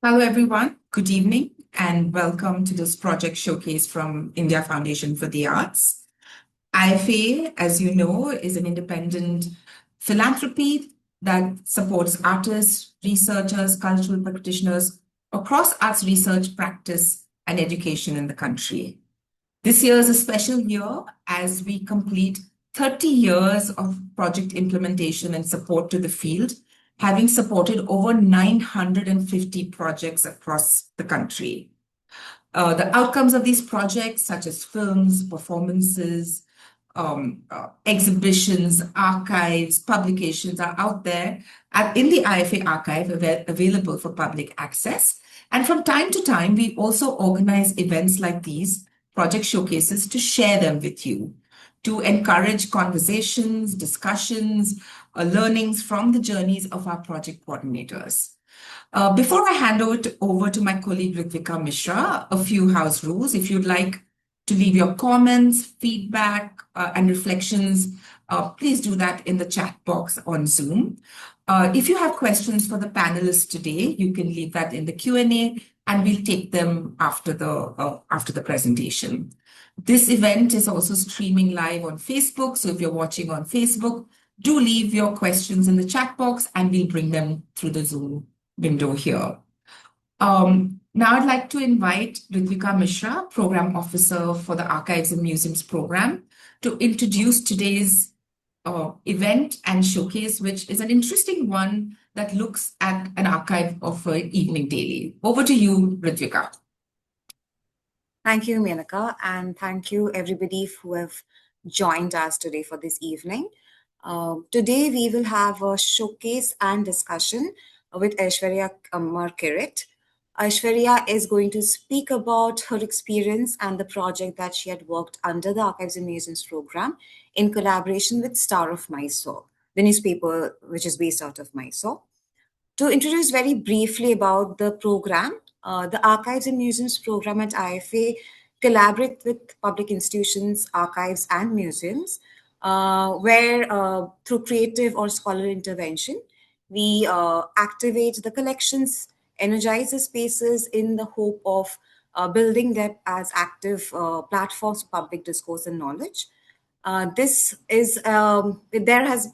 Hello, everyone. Good evening, and welcome to this project showcase from India Foundation for the Arts. IFA, as you know, is an independent philanthropy that supports artists, researchers, cultural practitioners across arts research, practice, and education in the country. This year is a special year as we complete 30 years of project implementation and support to the field, having supported over 950 projects across the country. The outcomes of these projects, such as films, performances, exhibitions, archives, publications, are out there in the IFA archive available for public access. And from time to time, we also organize events like these, project showcases, to share them with you, to encourage conversations, discussions, learnings from the journeys of our project coordinators. Before I hand over to my colleague Ritvika Mishra, a few house rules. If you'd like to leave your comments, feedback, and reflections, please do that in the chat box on Zoom. If you have questions for the panelists today, you can leave that in the Q&A, and we'll take them after the presentation. This event is also streaming live on Facebook, so if you're watching on Facebook, do leave your questions in the chat box, and we'll bring them through the Zoom window here. Now I'd like to invite Ritvika Mishra, Program Officer for the Archives and Museums Program, to introduce today's event and showcase, which is an interesting one that looks at an archive of an evening daily. Over to you, Ritvika. Thank you, Menaka, and thank you everybody who have joined us today for this evening. Today we will have a showcase and discussion with Aishwarya Kirit. Aishwarya is going to speak about her experience and the project that she had worked under the Archives and Museums program in collaboration with Star of Mysore, the newspaper which is based out of Mysore. To introduce very briefly about the program, the Archives and Museums program at IFA collaborate with public institutions, archives, and museums, where through creative or scholarly intervention, we activate the collections, energize the spaces in the hope of building them as active platforms for public discourse and knowledge. This is there has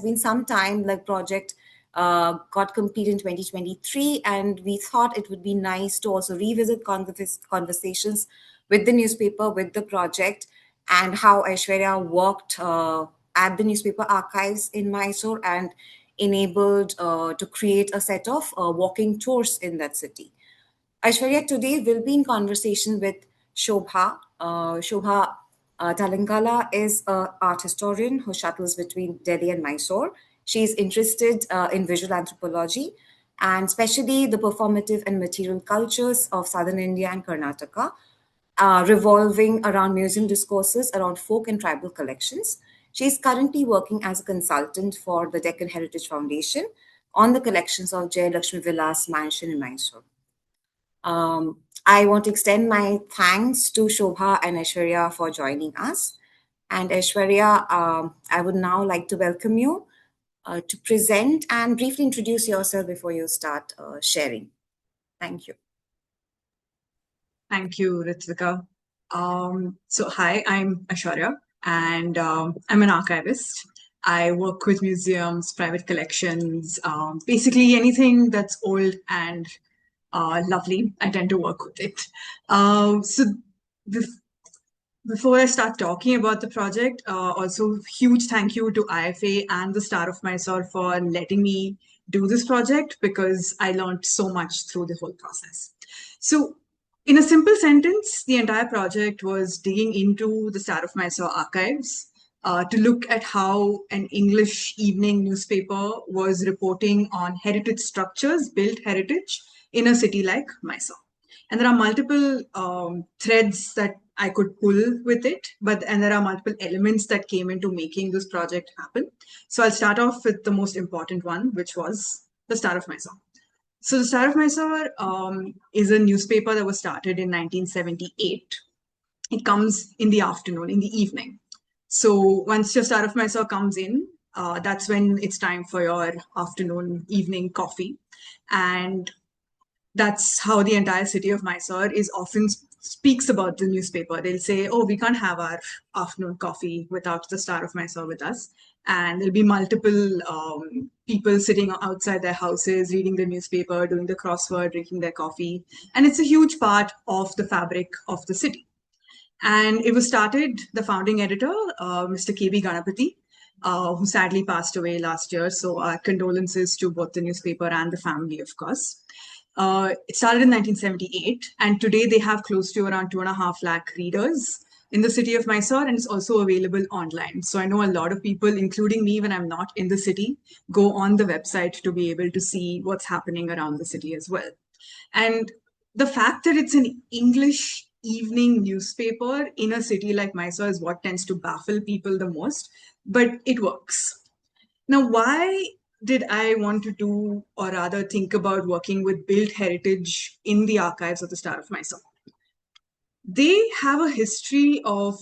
been some time like project got completed in 2023, and we thought it would be nice to also revisit conversations with the newspaper, with the project, and how Aishwarya worked at the newspaper archives in Mysore and enabled to create a set of walking tours in that city. Aishwarya today will be in conversation with Shobha. Shobha Talangala is an art historian who shuttles between Delhi and Mysore. She is interested in visual anthropology and especially the performative and material cultures of southern India and Karnataka, revolving around museum discourses around folk and tribal collections. She is currently working as a consultant for the Deccan Heritage Foundation on the collections of Jay Lakshmi Vilas Mansion in Mysore. I want to extend my thanks to Shobha and Aishwarya for joining us. And Aishwarya, I would now like to welcome you to present and briefly introduce yourself before you start sharing. Thank you. Thank you, Ritvika. So hi, I'm Aishwarya, and I'm an archivist. I work with museums, private collections, basically anything that's old and lovely. I tend to work with it. Before I start talking about the project, also huge thank you to IFA and the Star of Mysore for letting me do this project, because I learned so much through the whole process. So in a simple sentence, the entire project was digging into the Star of Mysore archives to look at how an English evening newspaper was reporting on heritage structures, built heritage, in a city like Mysore. And there are multiple threads that I could pull with it, and there are multiple elements that came into making this project happen. So I'll start off with the most important one, which was the Star of Mysore. So the Star of Mysore is a newspaper that was started in 1978. It comes in the afternoon, in the evening. So once your Star of Mysore comes in, that's when it's time for your afternoon, evening coffee. And that's how the entire city of Mysore is often speaks about the newspaper. They'll say, oh, we can't have our afternoon coffee without the Star of Mysore with us. And there'll be multiple people sitting outside their houses, reading the newspaper, doing the crossword, drinking their coffee. And it's a huge part of the fabric of the city. And it was started, the founding editor, Mr. K.B. Ganapati, who sadly passed away last year. So our condolences to both the newspaper and the family, of course. It started in 1978, and today they have close to around 2.5 lakh readers in the city of Mysore, and it's also available online. So I know a lot of people, including me when I'm not in the city, go on the website to be able to see what's happening around the city as well. And the fact that it's an English evening newspaper in a city like Mysore is what tends to baffle people the most, but it works. Now, why did I want to do, or rather think about working with built heritage in the archives of the Star of Mysore? They have a history of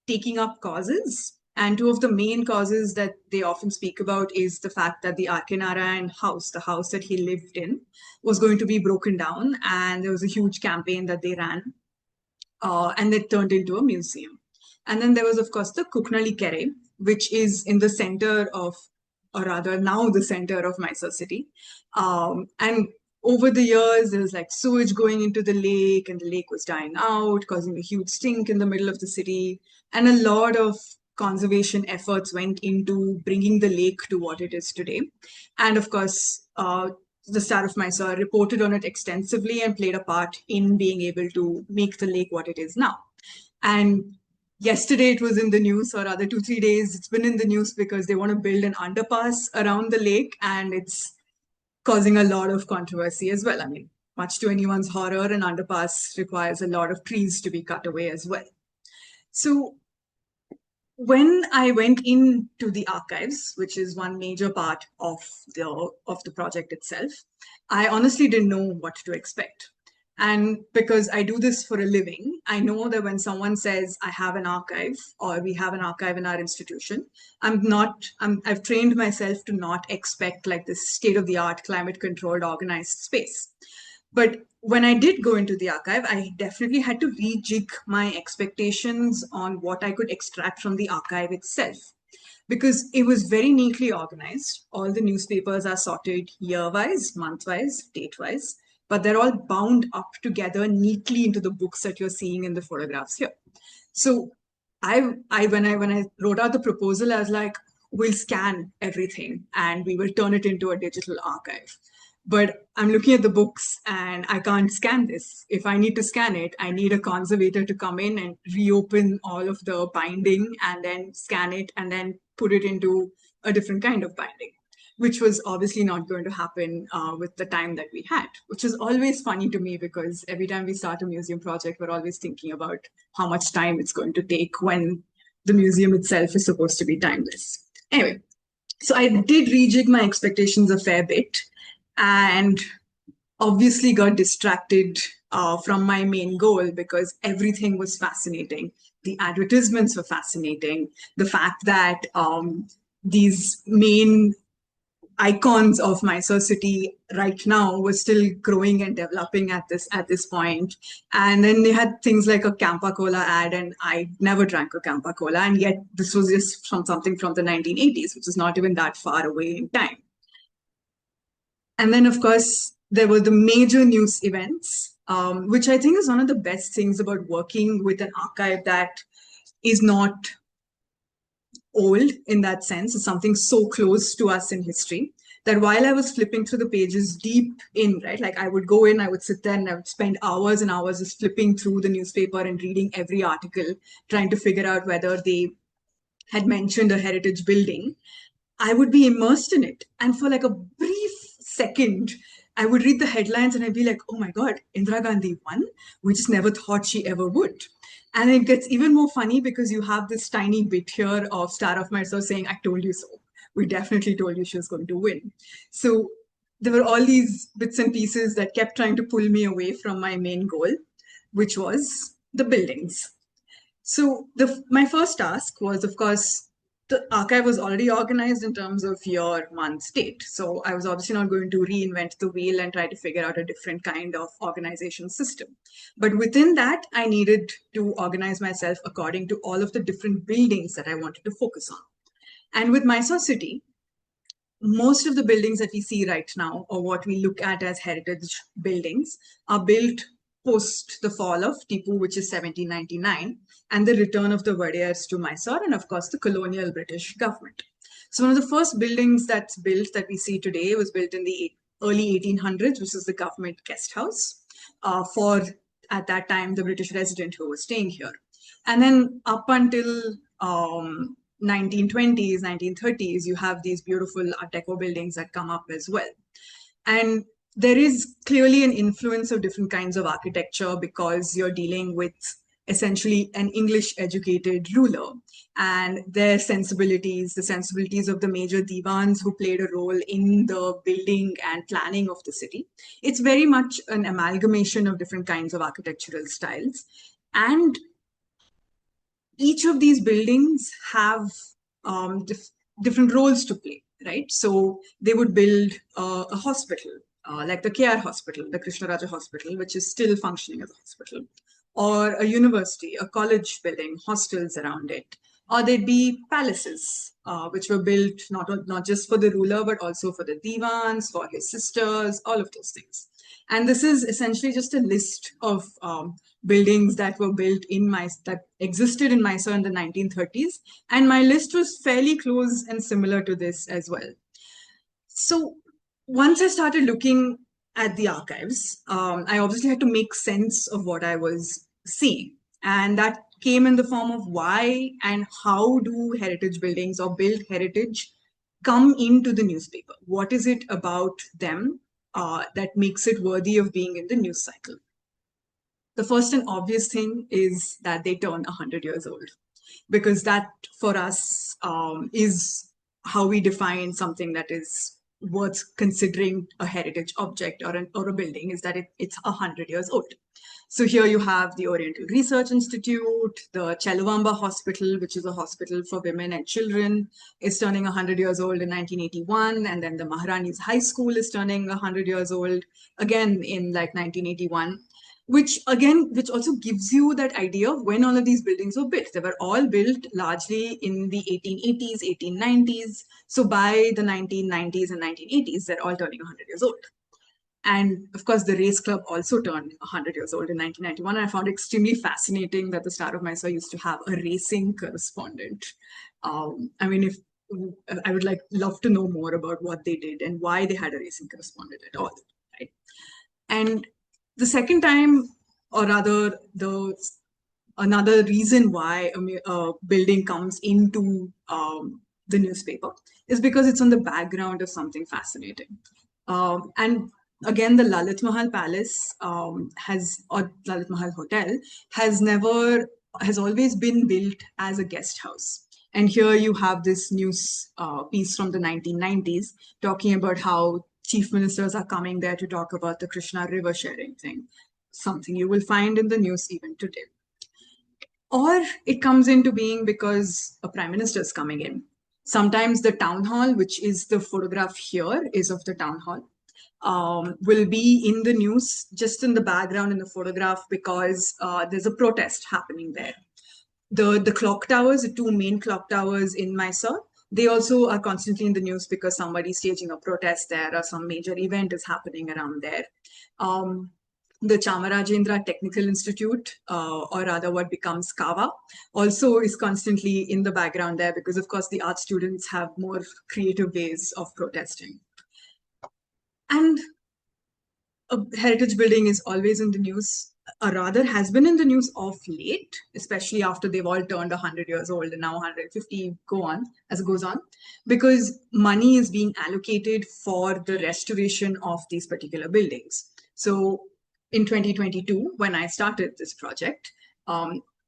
taking up causes, and two of the main causes that they often speak about is the fact that the R.K. Narayan house, the house that he lived in, was going to be broken down, and there was a huge campaign that they ran, and it turned into a museum. And then there was, of course, the Kuknali Kere, which is in the center of, or rather now the center of Mysore city. And over the years, there was like sewage going into the lake, and the lake was dying out, causing a huge stink in the middle of the city. And a lot of conservation efforts went into bringing the lake to what it is today. And of course, the Star of Mysore reported on it extensively and played a part in being able to make the lake what it is now. And yesterday it was in the news, or rather 2-3 days, it's been in the news because they want to build an underpass around the lake, and it's causing a lot of controversy as well. I mean, much to anyone's horror, an underpass requires a lot of trees to be cut away as well. So when I went into the archives, which is one major part of the project itself, I honestly didn't know what to expect. And because I do this for a living, I know that when someone says I have an archive or we have an archive in our institution, I've trained myself to not expect like this state-of-the-art, climate-controlled, organized space. But when I did go into the archive, I definitely had to rejig my expectations on what I could extract from the archive itself, because it was very neatly organized. All the newspapers are sorted year-wise, month-wise, date-wise, but they're all bound up together neatly into the books that you're seeing in the photographs here. So when I wrote out the proposal, I was like, we'll scan everything and we will turn it into a digital archive. But I'm looking at the books and I can't scan this. If I need to scan it, I need a conservator to come in and reopen all of the binding and then scan it and then put it into a different kind of binding, which was obviously not going to happen with the time that we had, which is always funny to me because every time we start a museum project, we're always thinking about how much time it's going to take when the museum itself is supposed to be timeless. Anyway, so I did rejig my expectations a fair bit and obviously got distracted from my main goal because everything was fascinating. The advertisements were fascinating. The fact that these main icons of Mysore city right now were still growing and developing at this point. And then they had things like a Campa Cola ad, and I never drank a Campa Cola, and yet this was just from something from the 1980s, which is not even that far away in time. And then, of course, there were the major news events, which I think is one of the best things about working with an archive that is not old in that sense. It's something so close to us in history that while I was flipping through the pages deep in, right, like I would go in, I would sit there and I would spend hours and hours just flipping through the newspaper and reading every article, trying to figure out whether they had mentioned a heritage building. I would be immersed in it. And for like a brief second, I would read the headlines and I'd be like, oh my God, Indira Gandhi won. We just never thought she ever would. And it gets even more funny because you have this tiny bit here of Star of Mysore saying, I told you so. We definitely told you she was going to win. So there were all these bits and pieces that kept trying to pull me away from my main goal, which was the buildings. So my first task was, of course, the archive was already organized in terms of year, month, date. So I was obviously not going to reinvent the wheel and try to figure out a different kind of organization system. But within that, I needed to organize myself according to all of the different buildings that I wanted to focus on. And with Mysore City, most of the buildings that we see right now, or what we look at as heritage buildings, are built post the fall of Tipu, which is 1799, and the return of the Wadiyars to Mysore, and of course the colonial British government. So one of the first buildings that's built that we see today was built in the early 1800s, which is the government guest house for, at that time, the British resident who was staying here. And then up until 1920s, 1930s, you have these beautiful Art Deco buildings that come up as well. And there is clearly an influence of different kinds of architecture because you're dealing with essentially an English educated ruler and their sensibilities, the sensibilities of the major divans who played a role in the building and planning of the city. It's very much an amalgamation of different kinds of architectural styles. And each of these buildings have different roles to play, right? So they would build a hospital, like the KR Hospital, the Krishnaraja Hospital, which is still functioning as a hospital, or a university, a college building, hostels around it. Or there'd be palaces, which were built not just for the ruler, but also for the divans, for his sisters, all of those things. And this is essentially just a list of buildings that were built that existed in Mysore in the 1930s. And my list was fairly close and similar to this as well. So once I started looking at the archives, I obviously had to make sense of what I was seeing. And that came in the form of why and how do heritage buildings or built heritage come into the newspaper? What is it about them that makes it worthy of being in the news cycle? The first and obvious thing is that they turn 100 years old, because that for us is how we define something that is worth considering a heritage object or a building, is that it's 100 years old. So here you have the Oriental Research Institute, the Cheluvamba Hospital, which is a hospital for women and children, is turning 100 years old in 1981. And then the Maharani's High School is turning 100 years old again in like 1981. Which also gives you that idea of when all of these buildings were built. They were all built largely in the 1880s, 1890s. So by the 1990s and 1980s, they're all turning 100 years old. And of course, the race club also turned 100 years old in 1991. And I found it extremely fascinating that the Star of Mysore used to have a racing correspondent. I mean, if I would love to know more about what they did and why they had a racing correspondent at all, right? And the second time, or rather, another reason why a building comes into the newspaper is because it's on the background of something fascinating. And again, the Lalit Mahal Palace or Lalit Mahal Hotel has always been built as a guest house. And here you have this news piece from the 1990s talking about how chief ministers are coming there to talk about the Krishna river sharing thing, something you will find in the news even today. Or it comes into being because a prime minister is coming in. Sometimes the town hall, which is the photograph here, is of the town hall, will be in the news just in the background in the photograph because there's a protest happening there. The clock towers, the two main clock towers in Mysore, they also are constantly in the news because somebody's staging a protest there or some major event is happening around there. The Chamarajendra Technical Institute, or rather what becomes Kava, also is constantly in the background there because, of course, the art students have more creative ways of protesting. And a heritage building is always in the news, or rather has been in the news of late, especially after they've all turned 100 years old and now 150 as it goes on, because money is being allocated for the restoration of these particular buildings. So in 2022, when I started this project,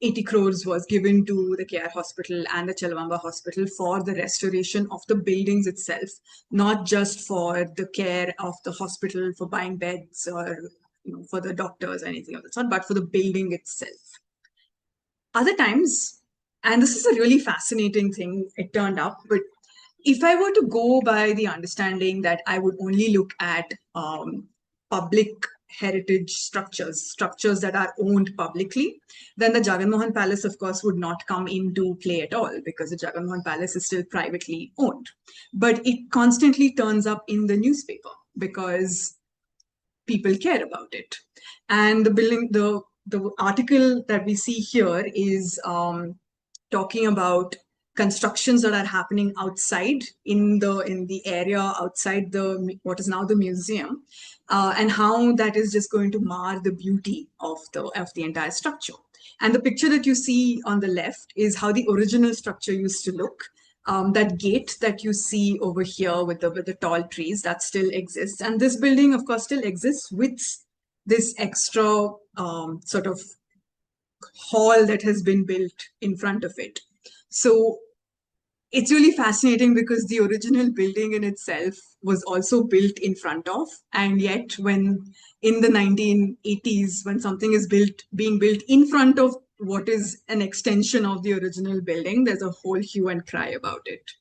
80 crores was given to the KR Hospital and the Cheluvamba Hospital for the restoration of the buildings itself, not just for the care of the hospital, for buying beds or for the doctors or anything of that sort, but for the building itself. Other times, And this is a really fascinating thing, it turned up. But if I were to go by the understanding that I would only look at public heritage structures that are owned publicly, then the Jagan Mohan Palace, of course, would not come into play at all, because the Jagan Mohan Palace is still privately owned. But it constantly turns up in the newspaper because people care about it. And the article that we see here is talking about constructions that are happening outside in the area outside the what is now the museum, and how that is just going to mar the beauty of the entire structure. And the picture that you see on the left is how the original structure used to look. That gate that you see over here with the tall trees, that still exists, and this building, of course, still exists with this extra sort of hall that has been built in front of it. So it's really fascinating because the original building in itself was also built in front of, and yet when in the 1980s, when something is being built in front of what is an extension of the original building, there's a whole hue and cry about it.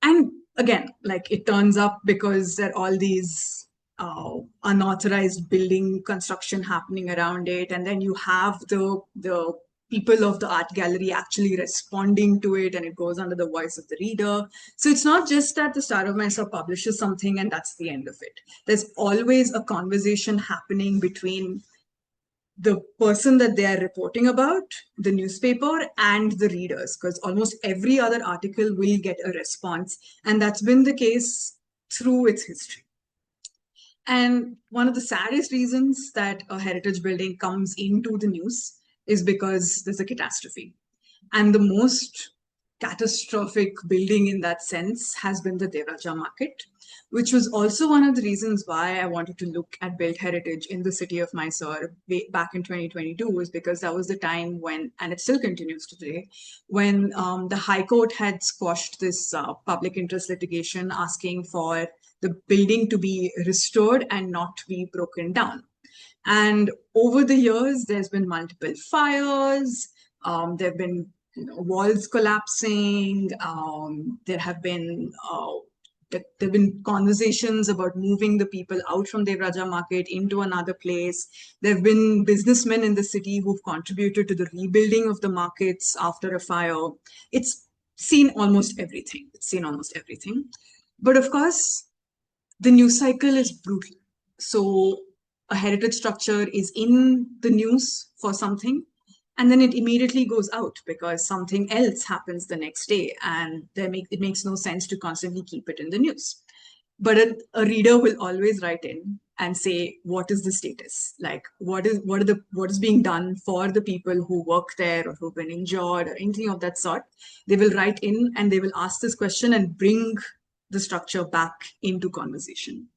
And again, like, it turns up because there are all these unauthorized building construction happening around it, and then you have the people of the art gallery actually responding to it, and it goes under the voice of the reader. So it's not just that the Star of Mysore publishes something and that's the end of it. There's always a conversation happening between the person that they are reporting about, the newspaper, and the readers, because almost every other article will get a response. And that's been the case through its history. And one of the saddest reasons that a heritage building comes into the news is because there's a catastrophe. And the most catastrophic building in that sense has been the Devraja market, which was also one of the reasons why I wanted to look at built heritage in the city of Mysore back in 2022, was because that was the time when, and it still continues today, when the High Court had squashed this public interest litigation asking for the building to be restored and not be broken down. And over the years, there's been multiple fires, there have been walls collapsing, there have been conversations about moving the people out from Devraja market into another place. There have been businessmen in the city who've contributed to the rebuilding of the markets after a fire. It's seen almost everything. But of course, the news cycle is brutal. So a heritage structure is in the news for something, and then it immediately goes out because something else happens the next day, and it makes no sense to constantly keep it in the news. But a reader will always write in and say, what is the status? Like, what is being done for the people who work there or who've been injured or anything of that sort? They will write in and they will ask this question and bring the structure back into conversation.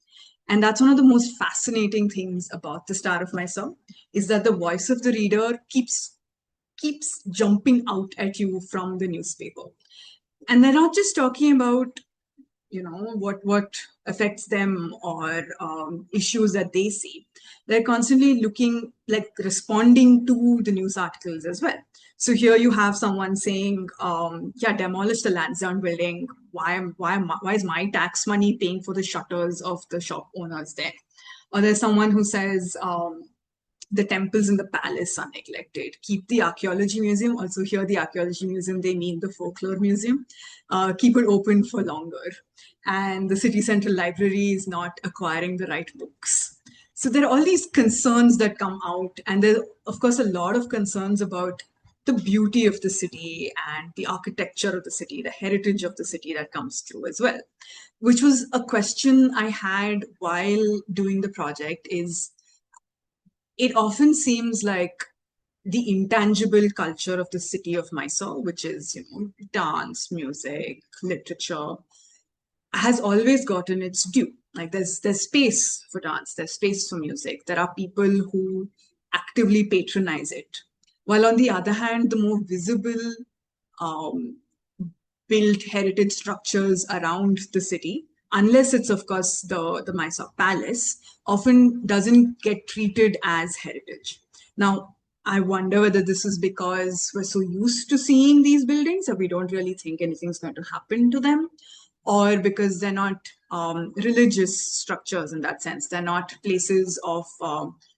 And that's one of the most fascinating things about the Star of Mysore, is that the voice of the reader keeps jumping out at you from the newspaper. And they're not just talking about, what affects them or issues that they see. They're constantly responding to the news articles as well. So here you have someone saying, demolish the Lansdowne building. Why is my tax money paying for the shutters of the shop owners there? Or there's someone who says, the temples in the palace are neglected. Keep the archaeology museum. Also here, the archaeology museum, they mean the folklore museum. Keep it open for longer. And the city central library is not acquiring the right books. So there are all these concerns that come out. And there's, of course, a lot of concerns about the beauty of the city and the architecture of the city, the heritage of the city that comes through as well. Which was a question I had while doing the project, is it often seems like the intangible culture of the city of Mysore, which is, dance, music, literature, has always gotten its due. Like, there's space for dance, there's space for music. There are people who actively patronize it. While on the other hand, the more visible built heritage structures around the city, unless it's, of course, the Mysore Palace, often doesn't get treated as heritage. Now, I wonder whether this is because we're so used to seeing these buildings that we don't really think anything's going to happen to them, or because they're not religious structures in that sense. They're not places of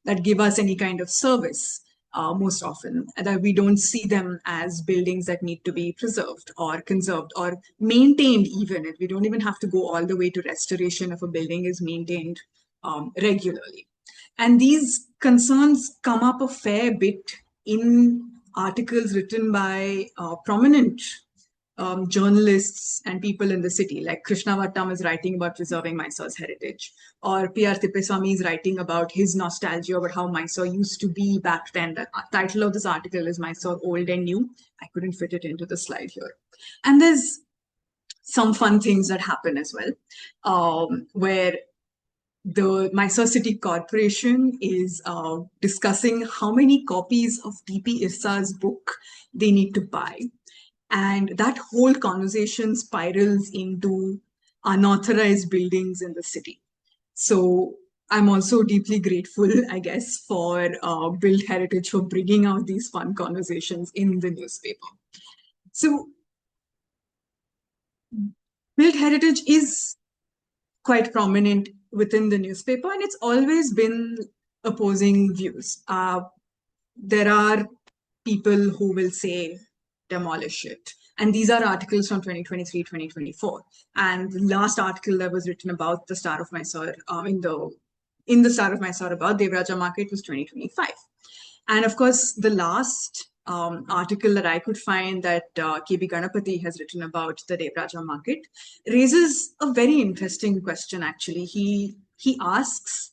that give us any kind of service most often, that we don't see them as buildings that need to be preserved or conserved or maintained even. We don't even have to go all the way to restoration if a building is maintained regularly. And these concerns come up a fair bit in articles written by prominent journalists and people in the city, like Krishna Vattam is writing about preserving Mysore's heritage, or P.R. Tippeswamy is writing about his nostalgia about how Mysore used to be back then. The title of this article is Mysore Old and New. I couldn't fit it into the slide here. And there's some fun things that happen as well, where the Mysore City Corporation is discussing how many copies of T.P. Irsa's book they need to buy. And that whole conversation spirals into unauthorized buildings in the city. So I'm also deeply grateful, I guess, for Build Heritage for bringing out these fun conversations in the newspaper. So Build Heritage is quite prominent within the newspaper, and it's always been opposing views. There are people who will say demolish it. And these are articles from 2023, 2024. And the last article that was written about the Star of Mysore, in the Star of Mysore about Devaraja Market was 2025. And of course, the last article that I could find that K.B. Ganapati has written about the Devaraja Market raises a very interesting question, actually. He asks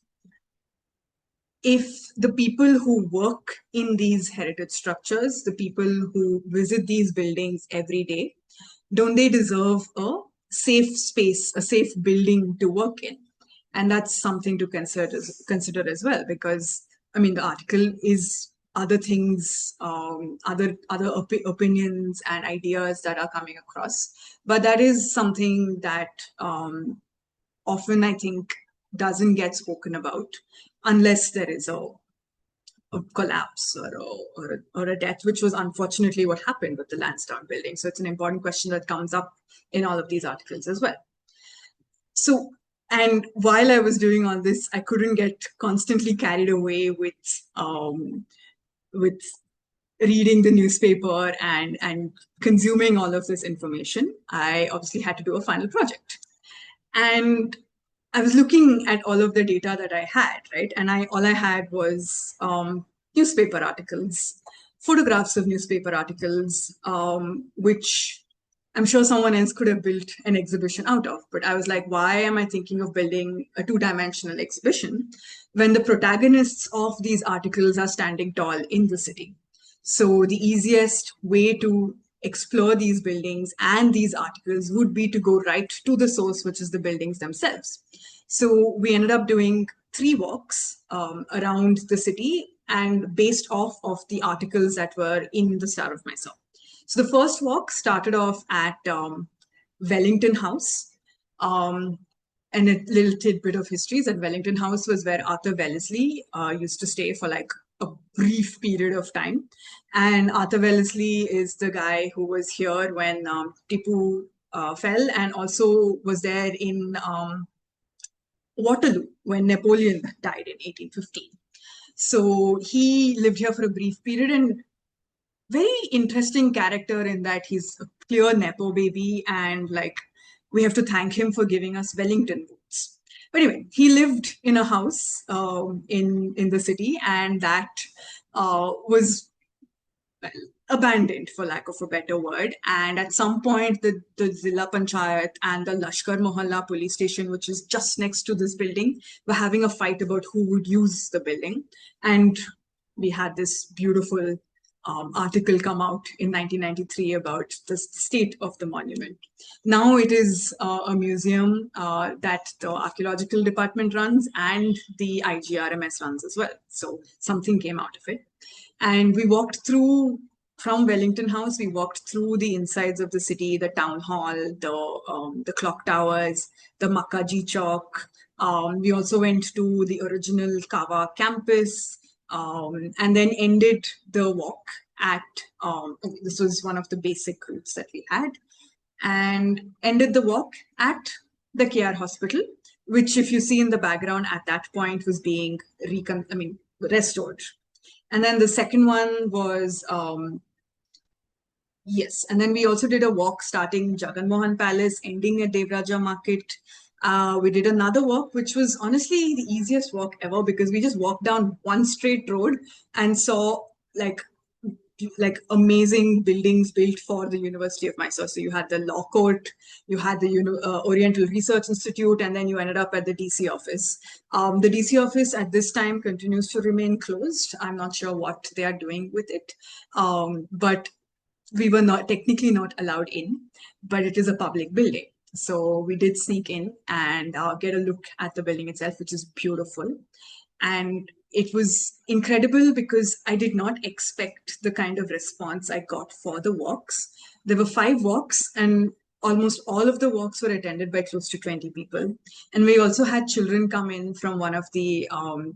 if the people who work in these heritage structures, the people who visit these buildings every day, don't they deserve a safe space, a safe building to work in? And that's something to consider as well, because, I mean, the article is other things, other opinions and ideas that are coming across. But that is something that often, I think, doesn't get spoken about unless there is a collapse or a death, which was unfortunately what happened with the Lansdowne building. So it's an important question that comes up in all of these articles as well. So, and while I was doing all this, I couldn't get constantly carried away with reading the newspaper and consuming all of this information. I obviously had to do a final project. And I was looking at all of the data that I had, right? And all I had was newspaper articles, photographs of newspaper articles, which I'm sure someone else could have built an exhibition out of. But I was like, why am I thinking of building a two-dimensional exhibition when the protagonists of these articles are standing tall in the city? So the easiest way to explore these buildings and these articles would be to go right to the source, which is the buildings themselves. So we ended up doing 3 walks around the city and based off of the articles that were in the Star of Mysore. So the first walk started off at Wellington House. And a little tidbit of history is that Wellington House was where Arthur Wellesley used to stay for like a brief period of time. And Arthur Wellesley is the guy who was here when Tipu fell and also was there in Waterloo when Napoleon died in 1815. So he lived here for a brief period and very interesting character in that he's a clear Nepo baby and like we have to thank him for giving us Wellington boots. But anyway, he lived in a house in the city and that was abandoned, for lack of a better word. And at some point, the Zilla Panchayat and the Lashkar Mohalla police station, which is just next to this building, were having a fight about who would use the building. And we had this beautiful article come out in 1993 about the state of the monument. Now it is a museum that the archaeological department runs and the IGRMS runs as well. So something came out of it. And we walked through, from Wellington House, we walked through the insides of the city, the town hall, the clock towers, the Makkaji Chowk. We also went to the original Kawa campus. and then ended the walk at, this was one of the basic routes that we had, and ended the walk at the KR hospital, which, if you see in the background at that point, was being restored. And then the second one was, yes, and then we also did a walk starting Jagan Mohan Palace, ending at Devraja Market. We did another walk, which was honestly the easiest walk ever, because we just walked down one straight road and saw like amazing buildings built for the University of Mysore. So you had the Law Court, you had the Oriental Research Institute, and then you ended up at the DC office. The DC office at this time continues to remain closed. I'm not sure what they are doing with it, but we were not technically not allowed in, but it is a public building. So we did sneak in and get a look at the building itself, which is beautiful. And it was incredible because I did not expect the kind of response I got for the walks. There were 5 walks, and almost all of the walks were attended by close to 20 people. And we also had children come in from one of the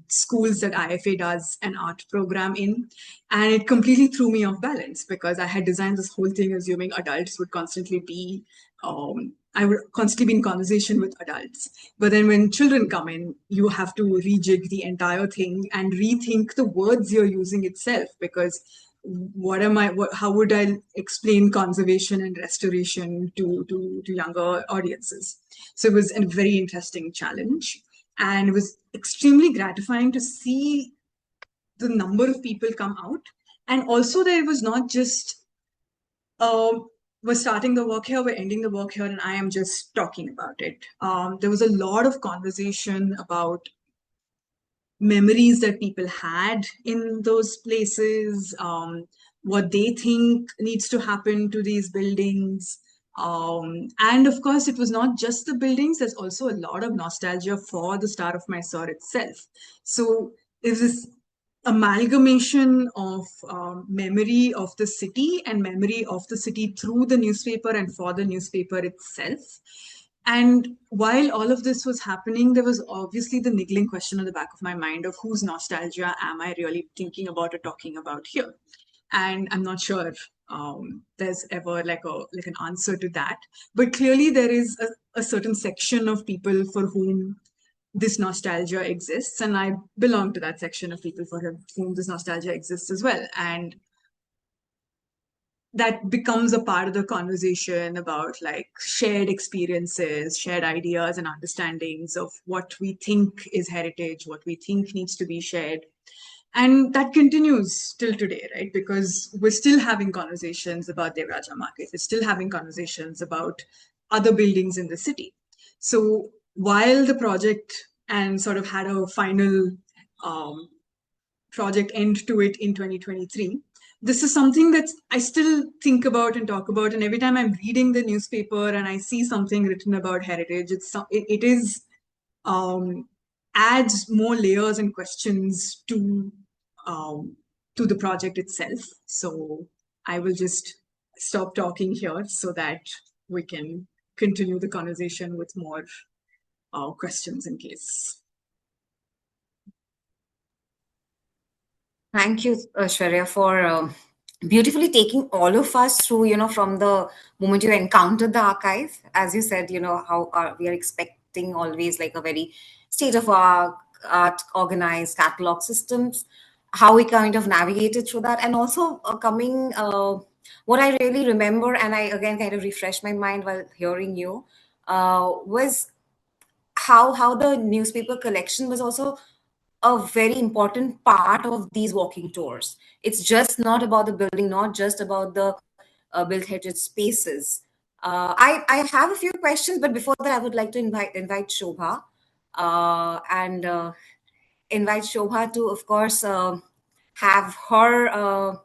schools that IFA does an art program in. And it completely threw me off balance, because I had designed this whole thing assuming adults would constantly be, I would constantly be in conversation with adults. But then when children come in, you have to rejig the entire thing and rethink the words you're using itself, because how would I explain conservation and restoration to younger audiences? So it was a very interesting challenge, and it was extremely gratifying to see the number of people come out. And also that it was not just, we're starting the work here, we're ending the work here, and I am just talking about it. There was a lot of conversation about memories that people had in those places, what they think needs to happen to these buildings. And of course, it was not just the buildings, there's also a lot of nostalgia for the Star of Mysore itself. So there's this amalgamation of memory of the city and memory of the city through the newspaper and for the newspaper itself. And while all of this was happening, there was obviously the niggling question on the back of my mind of whose nostalgia am I really thinking about or talking about here? And I'm not sure there's ever like an answer to that. But clearly there is a certain section of people for whom this nostalgia exists, and I belong to that section of people for whom this nostalgia exists as well. And that becomes a part of the conversation about like shared experiences, shared ideas and understandings of what we think is heritage, what we think needs to be shared. And that continues till today, right? Because we're still having conversations about Devraja Market. We're still having conversations about other buildings in the city. So while the project and sort of had a final project end to it in 2023, this is something that I still think about and talk about. And every time I'm reading the newspaper and I see something written about heritage, it is adds more layers and questions to the project itself. So I will just stop talking here so that we can continue the conversation with more questions in case. Thank you, Aishwarya, for beautifully taking all of us through, from the moment you encountered the archive. As you said, how we are expecting always like a very state-of-art organized catalog systems, how we kind of navigated through that. And also what I really remember, and I again kind of refreshed my mind while hearing you, was how the newspaper collection was also a very important part of these walking tours. It's just not about the building, not just about the built heritage spaces. I have a few questions, but before that, I would like to invite Shobha and invite Shobha to, of course, have her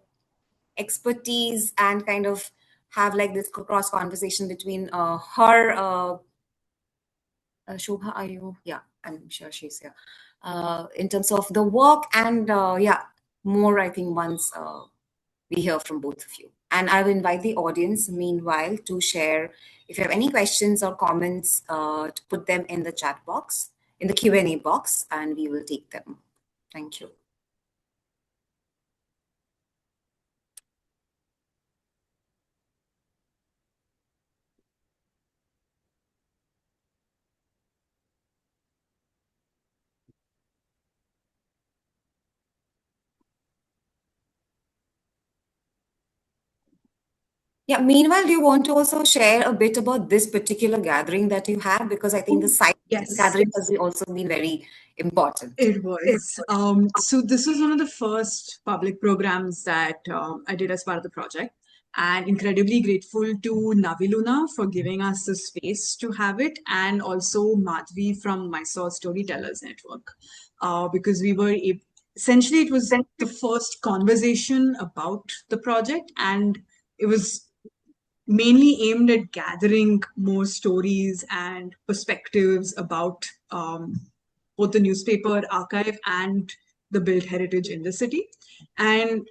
expertise and kind of have like this cross conversation between her. Shobha, are you? Yeah, I'm sure she's here. In terms of the work and more, I think, once we hear from both of you. And I will invite the audience, meanwhile, to share, if you have any questions or comments, to put them in the chat box, in the Q&A box, and we will take them. Thank you. Yeah, meanwhile, do you want to also share a bit about this particular gathering that you have? Because I think the site Yes, gathering has also been very important. it was. So this was one of the first public programs that I did as part of the project, and incredibly grateful to Naviluna for giving us the space to have it, and also Madhvi from Mysore Storytellers Network, because we were essentially it was the first conversation about the project, and it was mainly aimed at gathering more stories and perspectives about both the newspaper archive and the built heritage in the city. And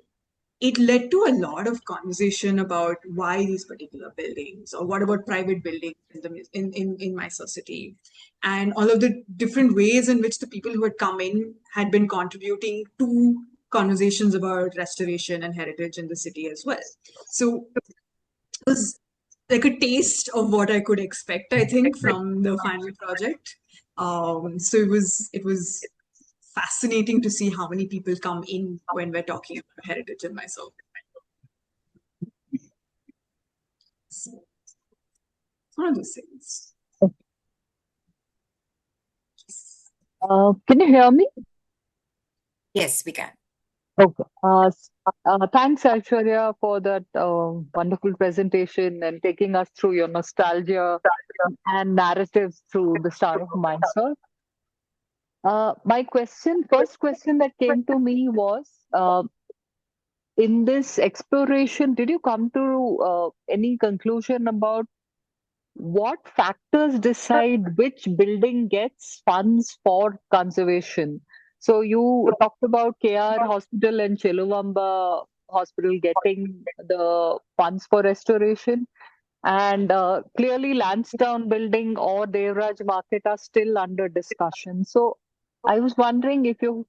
it led to a lot of conversation about why these particular buildings, or what about private buildings in Mysore city, and all of the different ways in which the people who had come in had been contributing to conversations about restoration and heritage in the city as well. So was like a taste of what I could expect, I think, from the final project. So it was fascinating to see how many people come in when we're talking about heritage in Mysore. So it's one of those things. Can you hear me? Yes, we can. Okay. Thanks, Aishwarya, for that wonderful presentation and taking us through your nostalgia and narratives through the Star of Mysore. My first question that came to me was, in this exploration, did you come to any conclusion about what factors decide which building gets funds for conservation? So you talked about KR Hospital and Chiluvamba Hospital getting the funds for restoration, and clearly Lansdowne Building or Devraj Market are still under discussion. So I was wondering if you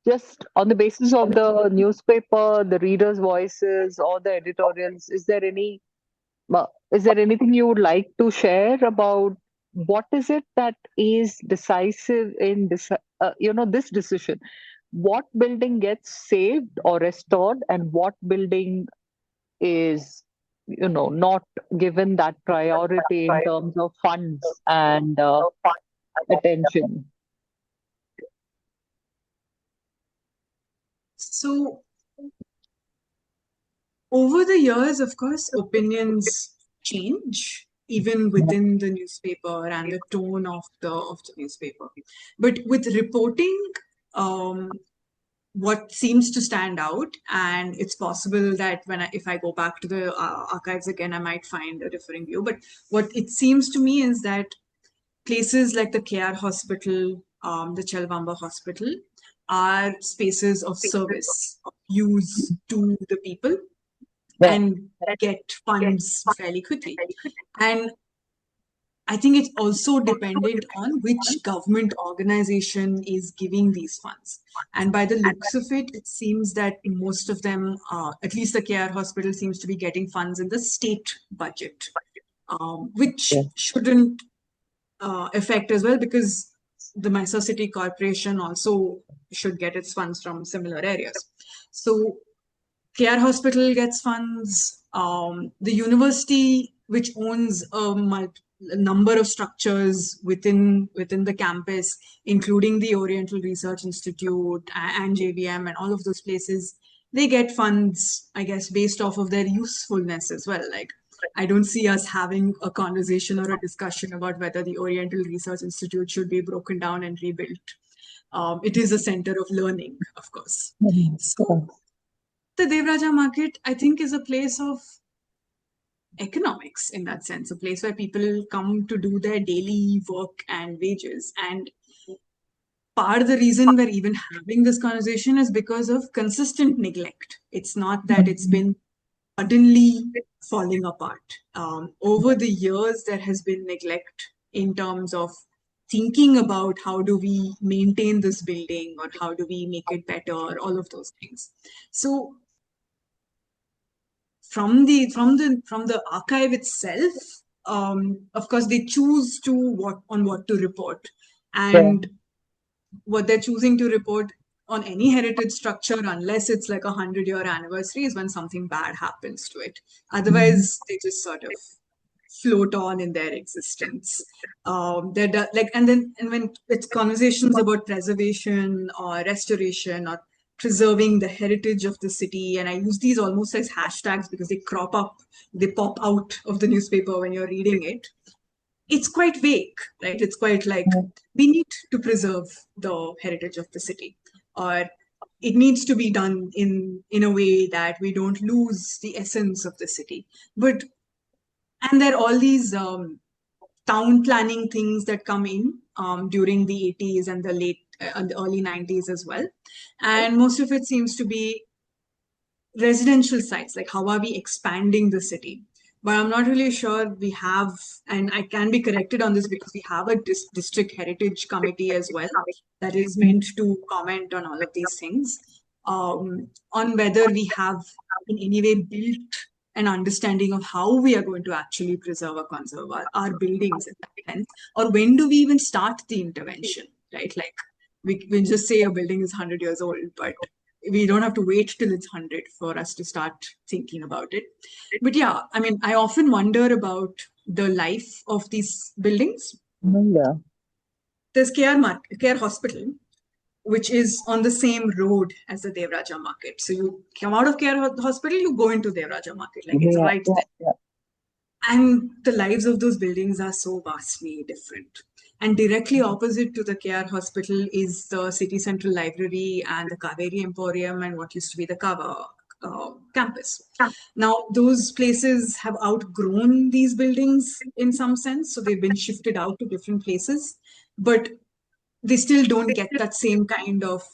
just on the basis of the newspaper, the readers' voices, or the editorials, is there anything you would like to share about what is it that is decisive in this decision? What building gets saved or restored, and what building is not given that priority in terms of funds and attention? So over the years, of course, opinions change even within the newspaper and the tone of the newspaper. But with reporting, what seems to stand out, and it's possible that if I go back to the archives again, I might find a differing view. But what it seems to me is that places like the KR Hospital, the Chelvamba Hospital, are spaces of service, of use to the people, Yeah. and get funds fairly quickly. And I think it's also dependent on which government organization is giving these funds. And by the looks of it, it seems that most of them, at least the KR Hospital, seems to be getting funds in the state budget, which Yeah. shouldn't affect as well, because the Mysore City Corporation also should get its funds from similar areas. So KR Hospital gets funds. The university, which owns a number of structures within the campus, including the Oriental Research Institute and JVM and all of those places, they get funds, I guess, based off of their usefulness as well. Like, I don't see us having a conversation or a discussion about whether the Oriental Research Institute should be broken down and rebuilt. It is a center of learning, of course. So the Devraja market, I think, is a place of economics in that sense, a place where people come to do their daily work and wages. And part of the reason we're even having this conversation is because of consistent neglect. It's not that it's been suddenly falling apart. Over the years, there has been neglect in terms of thinking about how do we maintain this building, or how do we make it better, all of those things. So from the archive itself, of course, they choose to what to report, and what they're choosing to report on any heritage structure unless it's like 100-year anniversary is when something bad happens to it. Otherwise, they just sort of float on in their existence. And when it's conversations about preservation or restoration or preserving the heritage of the city, and I use these almost as hashtags because they pop out of the newspaper when you're reading it. It's quite vague, right? It's quite like we need to preserve the heritage of the city, or it needs to be done in a way that we don't lose the essence of the city. And there are all these town planning things that come in during the 80s and the early 90s as well. And most of it seems to be residential sites, like how are we expanding the city? But I'm not really sure we have, and I can be corrected on this because we have a district heritage committee as well that is meant to comment on all of these things, on whether we have in any way built an understanding of how we are going to actually preserve or conserve our buildings in that sense, or when do we even start the intervention, right? Like we just say a building is 100 years old, but we don't have to wait till it's 100 for us to start thinking about it. But yeah, I mean, I often wonder about the life of these buildings. Yeah. There's Care Hospital, which is on the same road as the Devraja Market. So you come out of Care Hospital, you go into Devraja Market, like it's right there. Yeah. And the lives of those buildings are so vastly different. And directly opposite to the Care Hospital is the City Central Library and the Kaveri Emporium and what used to be the Kava campus. Now, those places have outgrown these buildings in some sense, so they've been shifted out to different places, but they still don't get that same kind of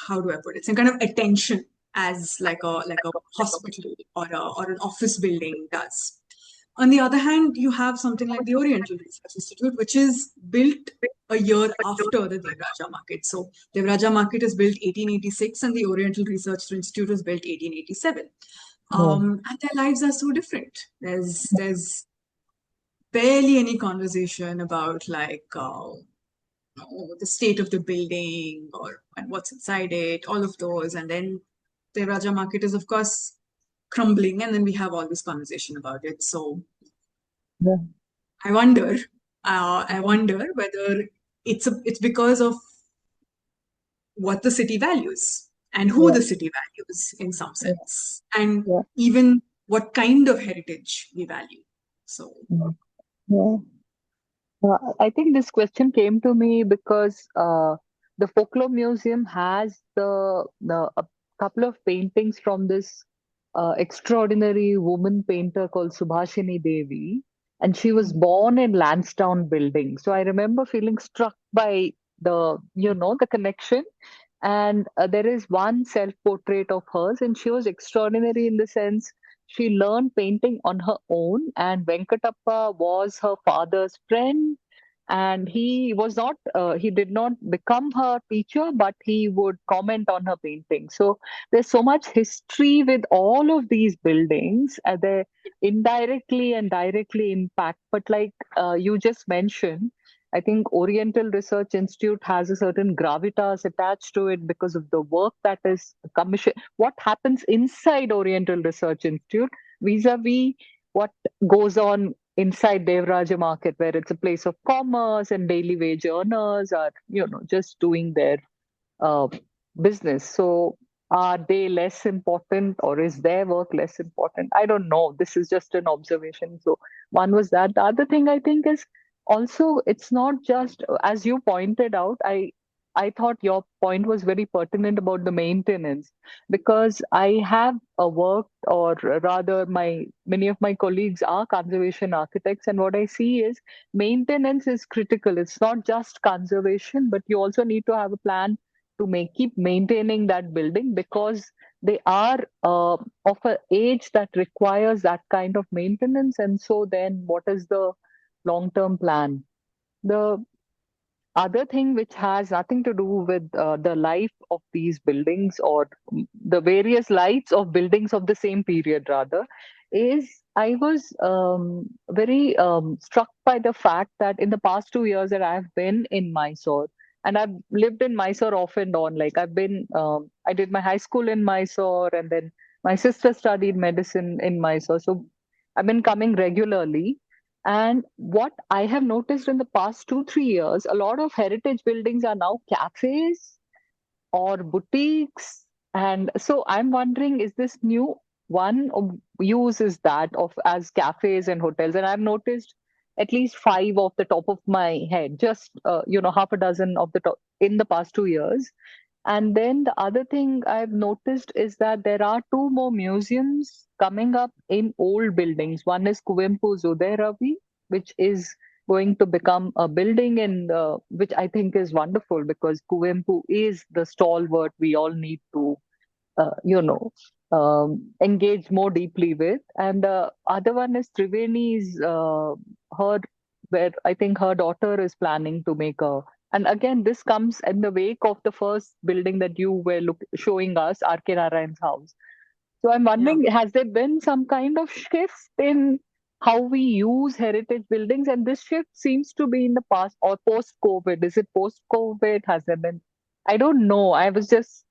how do I put it? Some kind of attention as like a hospital or an office building does. On the other hand, you have something like the Oriental Research Institute, which is built a year after the Devraja Market. So Devraja Market is built 1886 and the Oriental Research Institute was built 1887. And their lives are so different. There's barely any conversation about like the state of the building and what's inside it, all of those. And then the Raja Market is, of course, crumbling, and then we have all this conversation about it. So Yeah. I wonder whether it's because of what the city values and who the city values in some sense, and even what kind of heritage we value. So Yeah. I think this question came to me because the Folklore Museum has a couple of paintings from this extraordinary woman painter called Subhashini Devi, and she was born in Lansdowne Building. So I remember feeling struck by the connection. And there is one self-portrait of hers, and she was extraordinary in the sense she learned painting on her own, and Venkatappa was her father's friend, and he did not become her teacher, but he would comment on her painting. So there's so much history with all of these buildings. They indirectly and directly impact, but like you just mentioned, I think Oriental Research Institute has a certain gravitas attached to it because of the work that is commissioned. What happens inside Oriental Research Institute vis-a-vis what goes on inside Devraja Market, where it's a place of commerce and daily wage earners are, just doing their uh, business. So are they less important, or is their work less important? I don't know. This is just an observation. So one was that. The other thing I think is also it's not just as you pointed out. I thought your point was very pertinent about the maintenance, because I have worked, or rather, many of my colleagues are conservation architects, and what I see is maintenance is critical. It's not just conservation, but you also need to have a plan to keep maintaining that building, because they are of an age that requires that kind of maintenance. And so then what is the long term plan? The other thing, which has nothing to do with the life of these buildings, or the various lights of buildings of the same period rather, is I was very struck by the fact that in the past 2 years that I've been in Mysore, And I've lived in Mysore off and on. Like I did my high school in Mysore, and then my sister studied medicine in Mysore. So I've been coming regularly. And what I have noticed in the past 2, 3 years, a lot of heritage buildings are now cafes or boutiques. And so I'm wondering, is this new one uses that of as cafes and hotels? And I've noticed at least five off the top of my head, just half a dozen of the top in the past 2 years. And then the other thing I've noticed is that there are two more museums coming up in old buildings. One is Kuvempu's Uday Ravi, which is going to become a building, and which I think is wonderful because Kuvempu is the stalwart we all need to, engage more deeply with. And the other one is Triveni's, her, where I think her daughter is planning to make a. And again, this comes in the wake of the first building that you were showing us, R.K. Narayan's house. So I'm Yeah. wondering, has there been some kind of shift in how we use heritage buildings? And this shift seems to be in the past or post-COVID. Is it post-COVID? Has there been? I don't know. I was just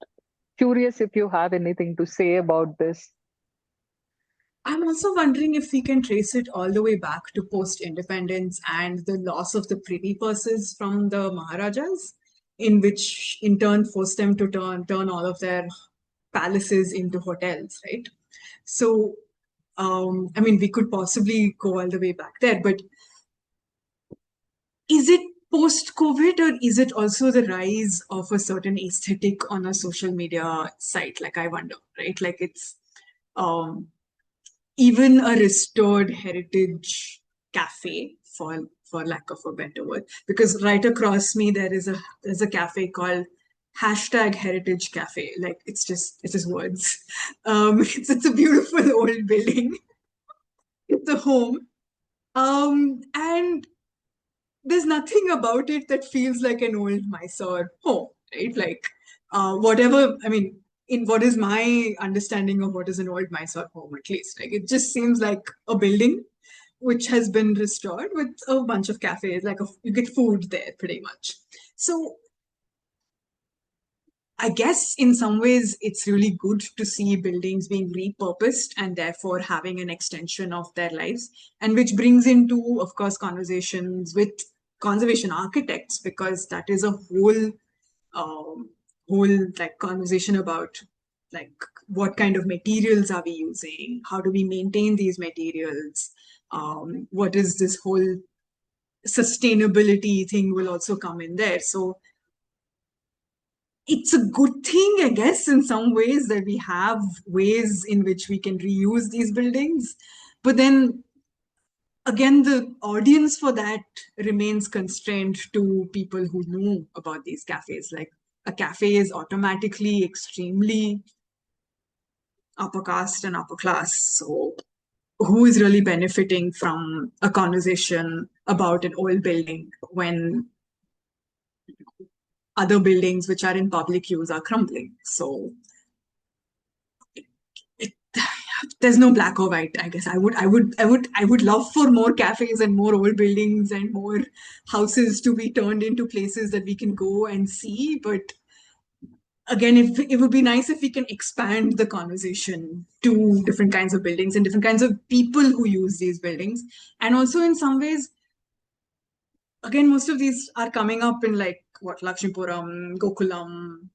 curious if you have anything to say about this. I'm also wondering if we can trace it all the way back to post-independence and the loss of the privy purses from the Maharajas, in which in turn forced them to turn all of their palaces into hotels, right? So, I mean, we could possibly go all the way back there, but is it post-COVID or is it also the rise of a certain aesthetic on a social media site? Like, I wonder, right? Like, it's um, even a restored heritage cafe, for lack of a better word, because right across me there's a cafe called #Heritage Cafe. Like it's just words. It's a beautiful old building. It's a home. And there's nothing about it that feels like an old Mysore home, right? Like, whatever, I mean, in what is my understanding of what is an old Mysore home, at least, like, it just seems like a building which has been restored with a bunch of cafes, like you get food there pretty much. So I guess in some ways it's really good to see buildings being repurposed and therefore having an extension of their lives, and which brings into, of course, conversations with conservation architects, because that is a whole like conversation about like what kind of materials are we using, how do we maintain these materials, what is this whole sustainability thing will also come in there. So it's a good thing, I guess, in some ways that we have ways in which we can reuse these buildings. But then again, the audience for that remains constrained to people who know about these cafes. Like a cafe is automatically extremely upper caste and upper class. So who is really benefiting from a conversation about an old building when other buildings which are in public use are crumbling? So it, there's no black or white. I guess I would love for more cafes and more old buildings and more houses to be turned into places that we can go and see. But again, if it would be nice if we can expand the conversation to different kinds of buildings and different kinds of people who use these buildings. And also in some ways, again, most of these are coming up in like what, Lakshmipuram, Gokulam,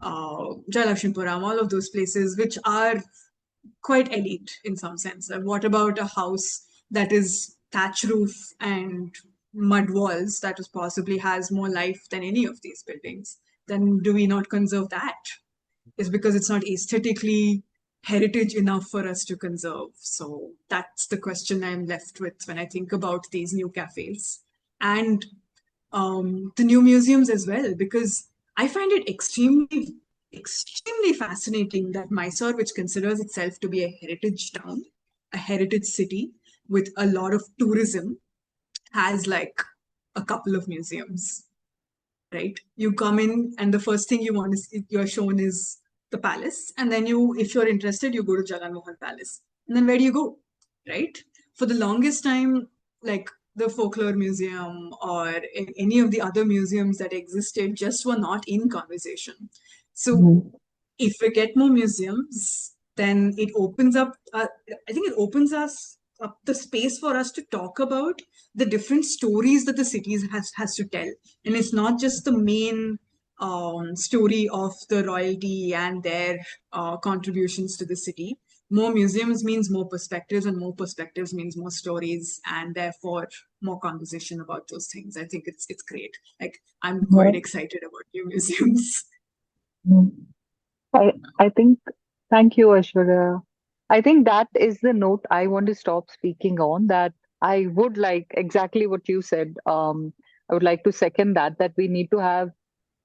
Jalakshmipuram, all of those places, which are quite elite in some sense. What about a house that is thatch roof and mud walls that is possibly has more life than any of these buildings? Then do we not conserve that? Is because it's not aesthetically heritage enough for us to conserve. So that's the question I'm left with when I think about these new cafes and the new museums as well, because I find it extremely fascinating that Mysore, which considers itself to be a heritage town, a heritage city with a lot of tourism, has like a couple of museums, right? You come in and the first thing you want is you're shown is the palace, and then if you're interested, you go to Jagan Mohan Palace, and then where do you go, right? For the longest time, like the Folklore Museum or any of the other museums that existed just were not in conversation. So Mhm. if we get more museums, then it opens up, I think it opens us up the space for us to talk about the different stories that the cities has to tell. And it's not just the main story of the royalty and their contributions to the city. More museums means more perspectives, and more perspectives means more stories, and therefore more conversation about those things. I think it's great. Like, I'm quite excited about new museums. Mhm. I think, thank you, Aishwarya. I think that is the note I want to stop speaking on. That I would like exactly what you said. I would like to second that we need to have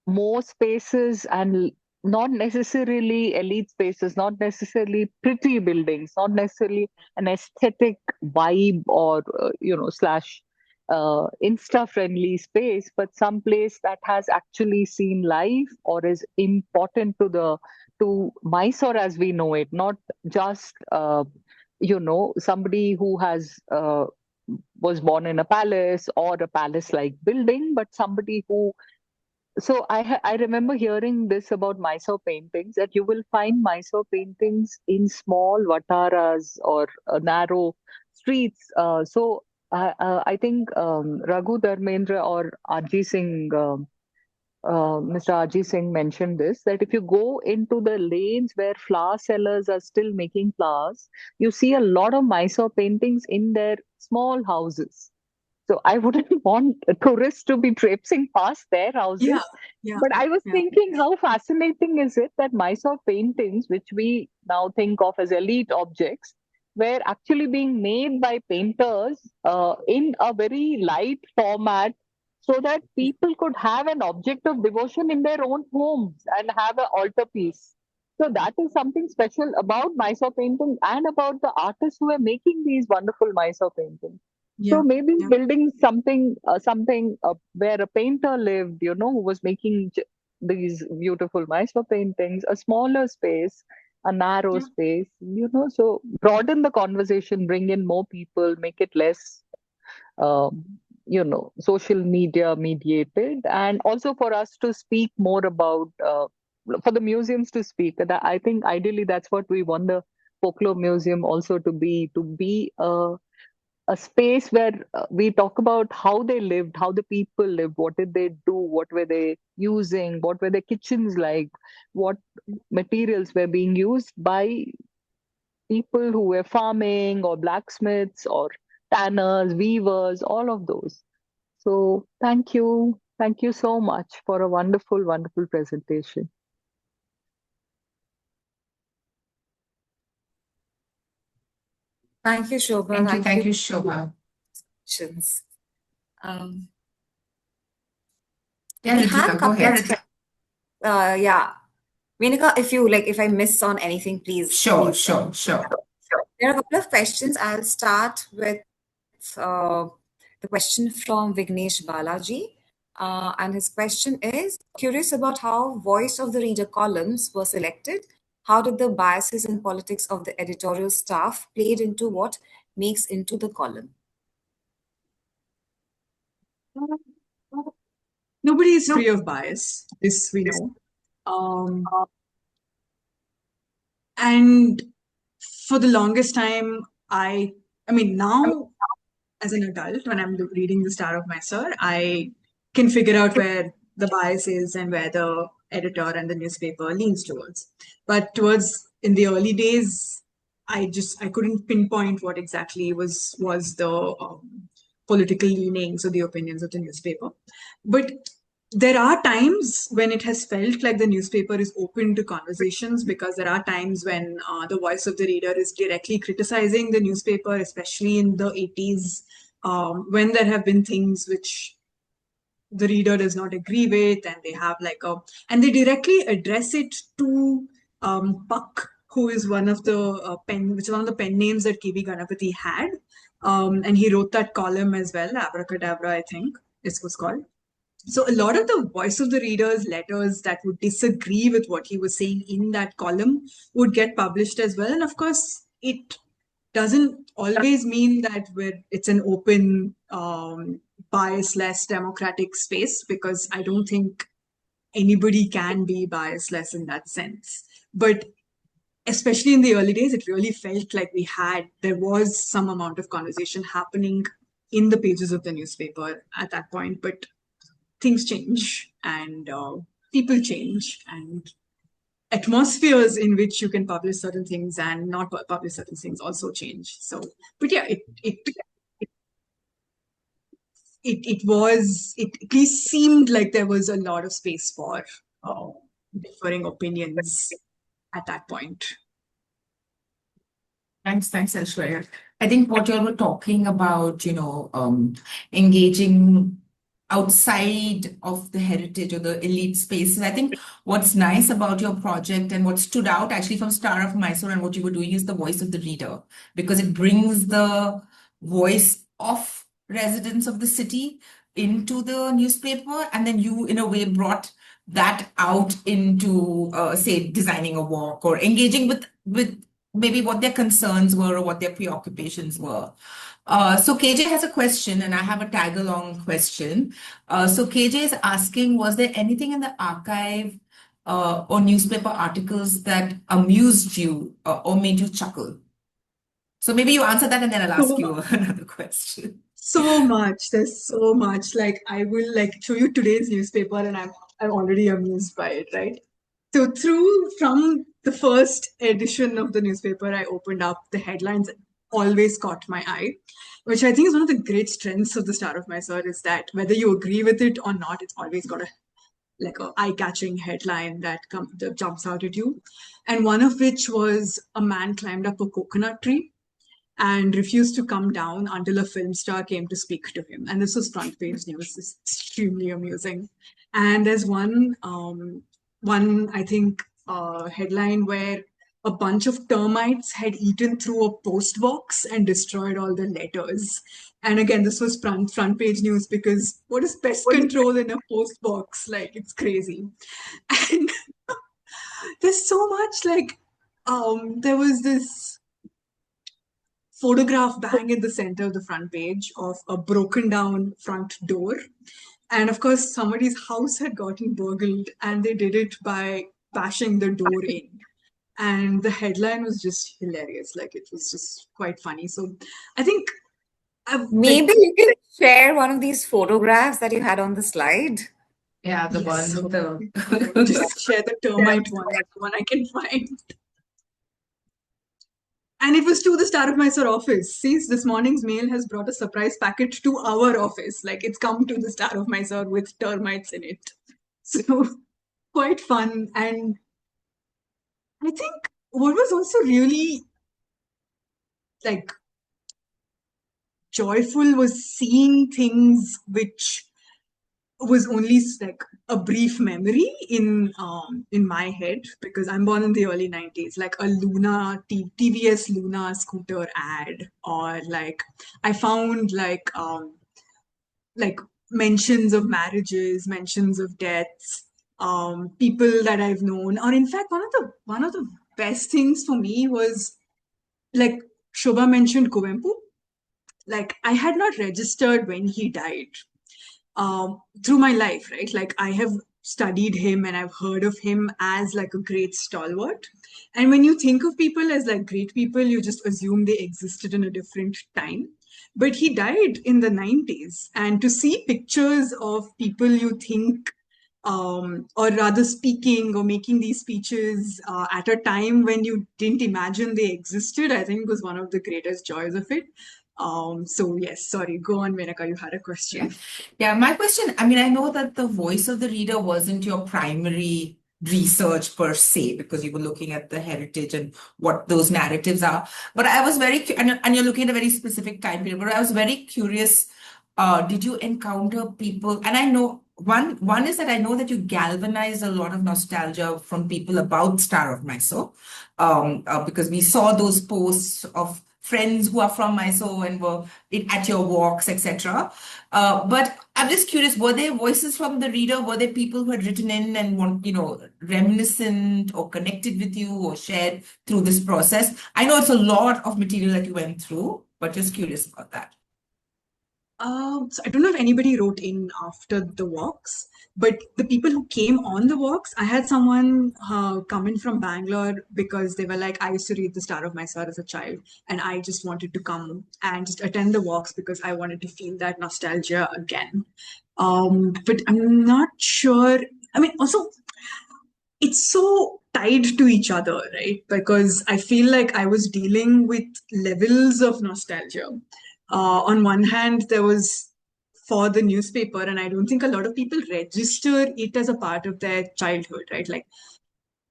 more spaces and not necessarily elite spaces, not necessarily pretty buildings, not necessarily an aesthetic vibe or slash insta friendly space, but some place that has actually seen life or is important to Mysore as we know it, not just somebody who has was born in a palace or a palace like building, but somebody who I remember hearing this about Mysore paintings, that you will find Mysore paintings in small vataras or narrow streets. I think Raghu Dharmendra or Arjit Singh, Mr. Arjit Singh mentioned this, that if you go into the lanes where flower sellers are still making flowers, you see a lot of Mysore paintings in their small houses. So I wouldn't want tourists to be traipsing past their Yeah, houses. yeah, But I was yeah. thinking, how fascinating is it that Mysore paintings, which we now think of as elite objects, were actually being made by painters in a very light format so that people could have an object of devotion in their own homes and have an altarpiece. So that is something special about Mysore paintings and about the artists who are making these wonderful Mysore paintings. So Yeah, maybe yeah, building something where a painter lived, who was making these beautiful Mysore paintings, a smaller space, a narrow yeah, space, so broaden the conversation, bring in more people, make it less, um, social media mediated, and also for us to speak more about, for the museums to speak. I think ideally that's what we want the folklore museum also to be a space where we talk about how they lived, how the people lived, what did they do, what were they using, what were their kitchens like, what materials were being used by people who were farming or blacksmiths or tanners, weavers, all of those. So thank you. Thank you so much for a wonderful, wonderful presentation. Thank you, Shobha. Thank you. Thank you Thank you, for Shobha. questions. Um, Yeah, we had a Ritika, go couple ahead. of, yeah. Menika, if I miss on anything, please, Sure, please. sure, sure. There are a couple of questions. I'll start with the question from Vignesh Balaji. And his question is curious about how voice of the reader columns were selected. How did the biases and politics of the editorial staff played into what makes into the column? Nobody is free of bias. This we know. And for the longest time, I mean, now as an adult, when I'm reading the Star of Mysore, I can figure out where the bias is and where the editor and the newspaper leans towards. But towards in the early days, I couldn't pinpoint what exactly was the political leanings or the opinions of the newspaper. But there are times when it has felt like the newspaper is open to conversations, because there are times when the voice of the reader is directly criticizing the newspaper, especially in the 80s, when there have been things which the reader does not agree with, and they have and they directly address it to Puck, who is one of the which is one of the pen names that KV Ganapati had, and he wrote that column as well, Abracadabra, I think this was called. So a lot of the voice of the reader's letters that would disagree with what he was saying in that column would get published as well. And of course, it doesn't always mean that it's an open, bias-less democratic space, because I don't think anybody can be biasless in that sense. But especially in the early days, it really felt like there was some amount of conversation happening in the pages of the newspaper at that point. But things change, and people change, and atmospheres in which you can publish certain things and not publish certain things also change. So, but yeah, it at least seemed like there was a lot of space for differing opinions at that point. Thanks, Aishwarya. I think what you were talking about, engaging outside of the heritage or the elite spaces. I think what's nice about your project and what stood out actually from Star of Mysore and what you were doing is the voice of the reader, because it brings the voice of residents of the city into the newspaper, and then you, in a way, brought that out into, say, designing a walk or engaging with maybe what their concerns were or what their preoccupations were. So KJ has a question, and I have a tag along question. So KJ is asking, was there anything in the archive or newspaper articles that amused you or made you chuckle? So maybe you answer that and then I'll ask you another question. So much. There's so much. Like, I will show you today's newspaper, and I'm already amused by it, right? So from the first edition of the newspaper, I opened up, the headlines always caught my eye, which I think is one of the great strengths of the Star of Mysore, is that whether you agree with it or not, it's always got a eye-catching headline that jumps out at you. And one of which was, a man climbed up a coconut tree and refused to come down until a film star came to speak to him. And this was front page news. It's extremely amusing. And there's one I think, headline where a bunch of termites had eaten through a post box and destroyed all the letters. And again, this was front page news, because what is pest control in a post box? Like, it's crazy. And there's so much, there was this photograph bang in the center of the front page of a broken down front door. And of course, somebody's house had gotten burgled, and they did it by bashing the door in. And the headline was just hilarious. Like, it was just quite funny. So I think maybe you can share one of these photographs that you had on the slide. Yeah, the yes, one with the just share the termite one. That's the one I can find. And it was to the Star of Mysore office. See, this morning's mail has brought a surprise packet to our office. Like, it's come to the Star of Mysore with termites in it. So, quite fun. And I think what was also really joyful was seeing things which was only a brief memory in my head, because I'm born in the early 90s, like a TVS Luna scooter ad, or I found mentions of marriages, mentions of deaths, people that I've known. Or in fact, one of the best things for me was, like Shobha mentioned Kuvempu. I had not registered when he died. Through my life, right? I have studied him and I've heard of him as a great stalwart. And when you think of people as great people, you just assume they existed in a different time. But he died in the 90s. And to see pictures of people you think, or rather speaking or making these speeches at a time when you didn't imagine they existed, I think was one of the greatest joys of it. So yes, sorry, go on, Menaka, you had a question. Yeah, my question, I mean, I know that the voice of the reader wasn't your primary research per se, because you were looking at the heritage and what those narratives are. But I was and you're looking at a very specific time period, but I was very curious, did you encounter people, and I know one is that I know that you galvanized a lot of nostalgia from people about Star of Mysore, because we saw those posts of friends who are from Mysore and were at your walks, etc. But I'm just curious, were there voices from the reader? Were there people who had written in and reminiscent or connected with you or shared through this process? I know it's a lot of material that you went through, but just curious about that. So I don't know if anybody wrote in after the walks, but the people who came on the walks, I had someone come in from Bangalore because they were like, I used to read the Star of Mysore as a child, and I just wanted to come and just attend the walks because I wanted to feel that nostalgia again. But I'm not sure. I mean, also, it's so tied to each other, right? Because I feel like I was dealing with levels of nostalgia. On one hand, there was for the newspaper, and I don't think a lot of people register it as a part of their childhood, right? Like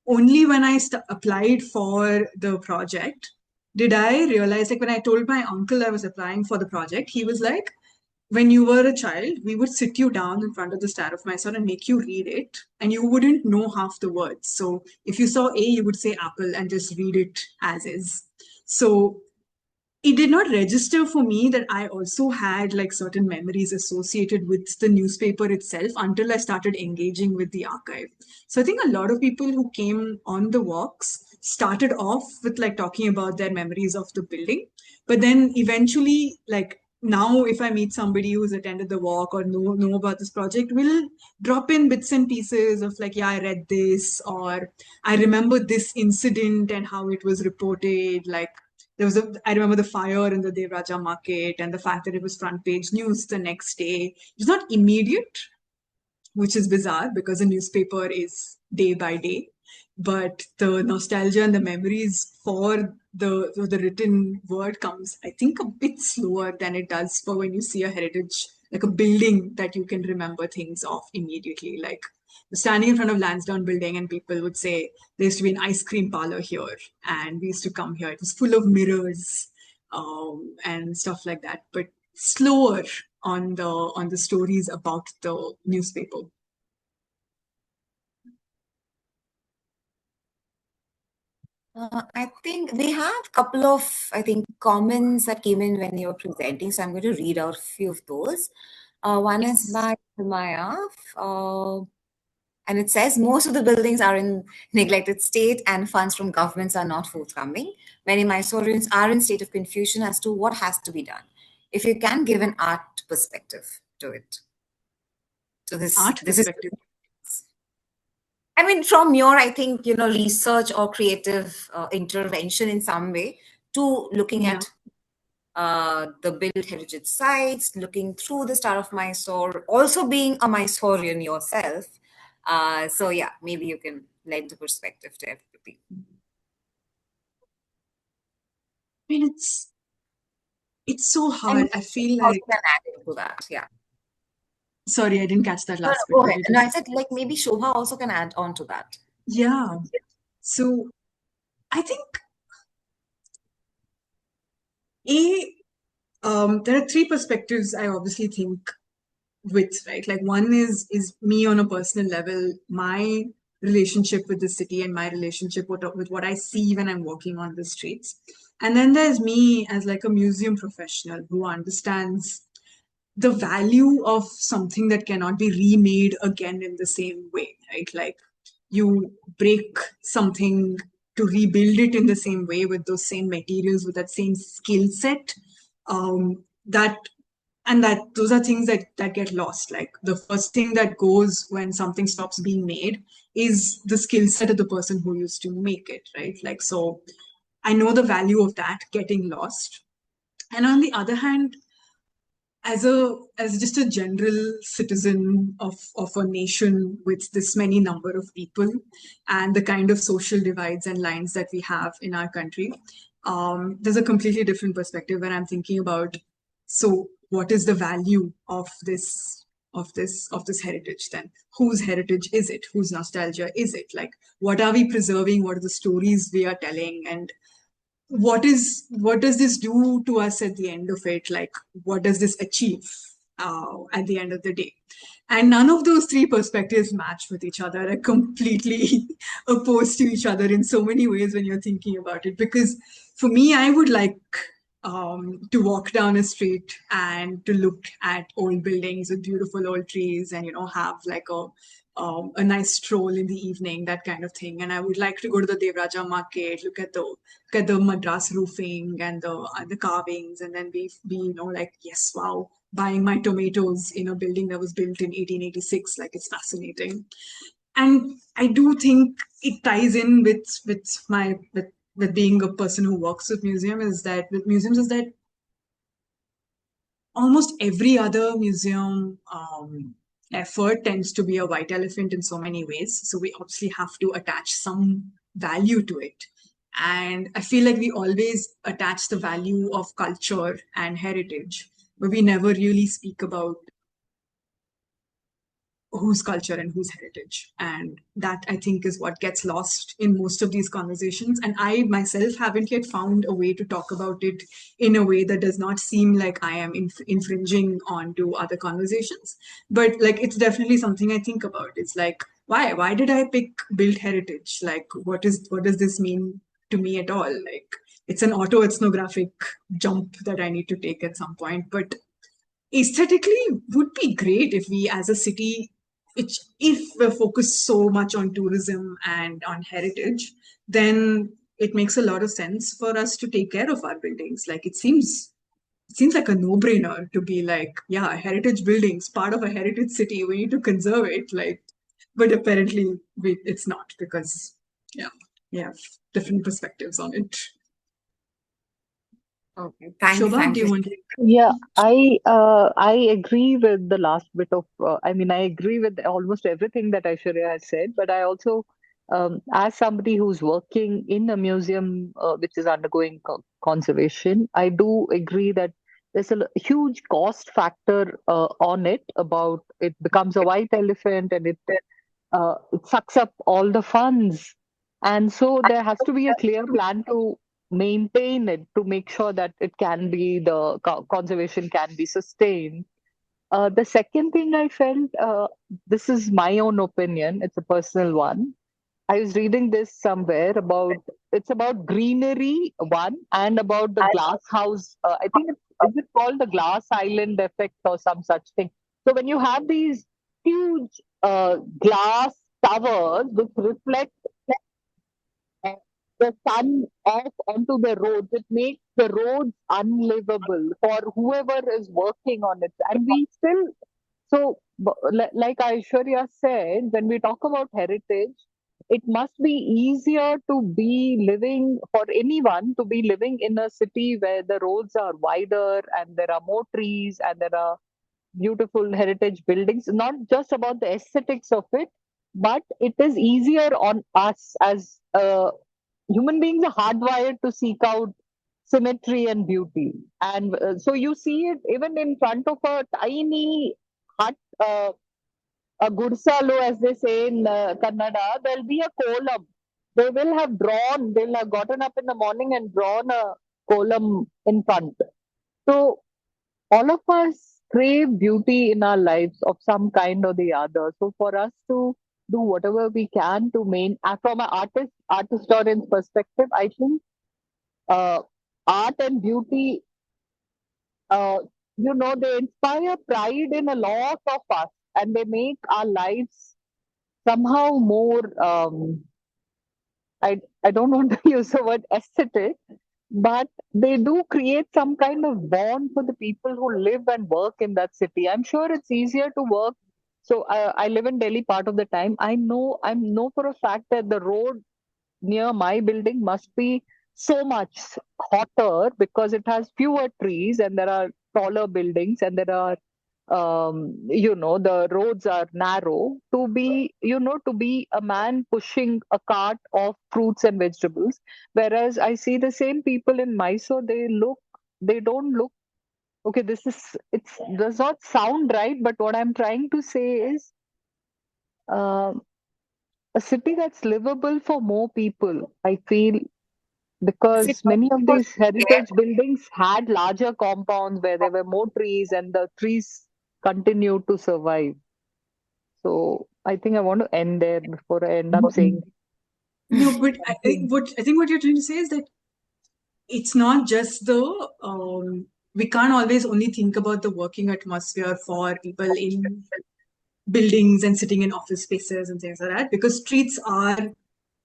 only when I applied for the project did I realize, like when I told my uncle I was applying for the project, he was like, when you were a child, we would sit you down in front of the Star of Mysore and make you read it, and you wouldn't know half the words. So if you saw A, you would say apple and just read it as is. So it did not register for me that I also had like certain memories associated with the newspaper itself until I started engaging with the archive. So I think a lot of people who came on the walks started off with like talking about their memories of the building, but then eventually, like now, if I meet somebody who's attended the walk or know about this project, we'll drop in bits and pieces of like, yeah, I read this, or I remember this incident and how it was reported. Like I remember the fire in the Devraja market and the fact that it was front page news the next day. It's not immediate, which is bizarre because a newspaper is day by day. But the nostalgia and the memories for the written word comes, I think, a bit slower than it does for when you see a heritage, like a building that you can remember things of immediately. Like standing in front of Lansdowne building and people would say, there used to be an ice cream parlor here and we used to come here. It was full of mirrors and stuff like that. But slower on the stories about the newspaper. I think we have a couple of, comments that came in when you were presenting. So I'm going to read out a few of those. One is by Maya, and it says most of the buildings are in neglected state and funds from governments are not forthcoming. Many Mysoreans are in state of confusion as to what has to be done. If you can give an art perspective to it. So this perspective. I mean, from your, I think, research or creative intervention in some way to looking at the built heritage sites, looking through the Star of Mysore, also being a Mysorean yourself. So yeah, maybe you can lend the perspective to everybody. I mean, it's so hard. I feel like can add to that. Yeah. Sorry, I didn't catch that last bit. Go ahead. No, I said like maybe Shobha also can add on to that. Yeah. So I think there are three perspectives I obviously think with, right? Like one is me on a personal level, my relationship with the city and my relationship with what I see when I'm walking on the streets. And then there's me as like a museum professional who understands the value of something that cannot be remade again in the same way, right? Like you break something to rebuild it in the same way with those same materials, with that same skill set. Those are things that get lost. Like the first thing that goes when something stops being made is the skill set of the person who used to make it, right? Like, so I know the value of that getting lost. And on the other hand, as just a general citizen of a nation with this many number of people and the kind of social divides and lines that we have in our country, there's a completely different perspective when I'm thinking about, so what is the value of this heritage then? Whose heritage is it? Whose nostalgia is it? Like, what are we preserving? What are the stories we are telling? And what does this do to us at the end of it? Like, what does this achieve at the end of the day? And none of those three perspectives match with each other. They're completely opposed to each other in so many ways when you're thinking about it. Because for me, I would like to walk down a street and to look at old buildings with beautiful old trees and, have like a nice stroll in the evening, that kind of thing. And I would like to go to the Devraja market, look at the Madras roofing and the carvings, and then be like, yes, wow, buying my tomatoes in a building that was built in 1886. Like, it's fascinating. And I do think it ties in with being a person who works with museums is that almost every other museum effort tends to be a white elephant in so many ways. So we obviously have to attach some value to it. And I feel like we always attach the value of culture and heritage, but we never really speak about whose culture and whose heritage. And that, I think, is what gets lost in most of these conversations. And I myself haven't yet found a way to talk about it in a way that does not seem like I am infringing onto other conversations. But like, it's definitely something I think about. It's like, why did I pick built heritage? Like, what does this mean to me at all? Like, it's an auto-ethnographic jump that I need to take at some point. But aesthetically would be great if we as a city, if we're focused so much on tourism and on heritage, then it makes a lot of sense for us to take care of our buildings. Like, it seems like a no-brainer to be like, yeah, heritage buildings, part of a heritage city, we need to conserve it. Like, but apparently it's not, because we have different perspectives on it. Okay, Shobha, thank do you. you want to? Yeah, I agree with the last bit of I mean, I agree with almost everything that Aishwarya has said, but I also as somebody who's working in a museum which is undergoing conservation, I do agree that there's a huge cost factor on it. About it becomes a white elephant, and it sucks up all the funds, and so there has to be a clear plan to maintain it, to make sure that it can be the conservation can be sustained. The second thing I felt, this is my own opinion, it's a personal one. I was reading this somewhere about, it's about greenery one, and about the glass house. I think is it called the glass island effect or some such thing. So when you have these huge glass towers which reflect uh, the sun off onto the roads, it makes the roads unlivable for whoever is working on it. And we still, so like Aishwarya said, when we talk about heritage, it must be easier to be living, for anyone to be living in a city where the roads are wider and there are more trees and there are beautiful heritage buildings. Not just about the aesthetics of it, but it is easier on us as human beings are hardwired to seek out symmetry and beauty. And so you see it even in front of a tiny hut, a gursalo, as they say in Kannada, there'll be a column. They'll have gotten up in the morning and drawn a column in front. So all of us crave beauty in our lives of some kind or the other. So for us to do whatever we can to from an art historian's perspective, I think uh, art and beauty, uh, they inspire pride in a lot of us, and they make our lives somehow more. I don't want to use the word aesthetic, but they do create some kind of bond for the people who live and work in that city. I'm sure it's easier to work. So I live in Delhi part of the time. I know for a fact that the road near my building must be so much hotter because it has fewer trees and there are taller buildings, and there are the roads are narrow. To be a man pushing a cart of fruits and vegetables, whereas I see the same people in Mysore, they don't look okay. It does not sound right, but what I'm trying to say is um a city that's livable for more people, I feel, Is it because many of possible these heritage buildings had larger compounds where there were more trees, and the trees continue to survive. So I think I want to end there before I end up saying No, but I think what you're trying to say is that it's not just we can't always only think about the working atmosphere for people in buildings and sitting in office spaces and things like that, because streets are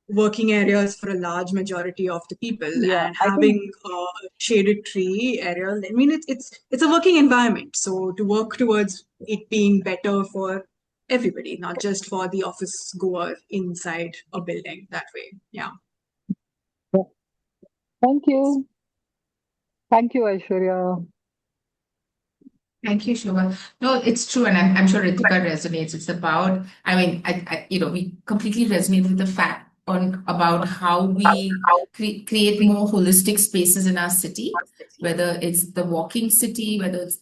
working areas for a large majority of the people, Yeah, and I think having a shaded tree area, I mean, it's a working environment. So to work towards it being better for everybody, not just for the office goer inside a building that way. Yeah. thank you. Thank you, Aishwarya. Thank you, Shobha. No, it's true, and I'm sure Ritika resonates. It's about, I mean, we completely resonate with the fact on about how we create more holistic spaces in our city, whether it's the walking city, whether it's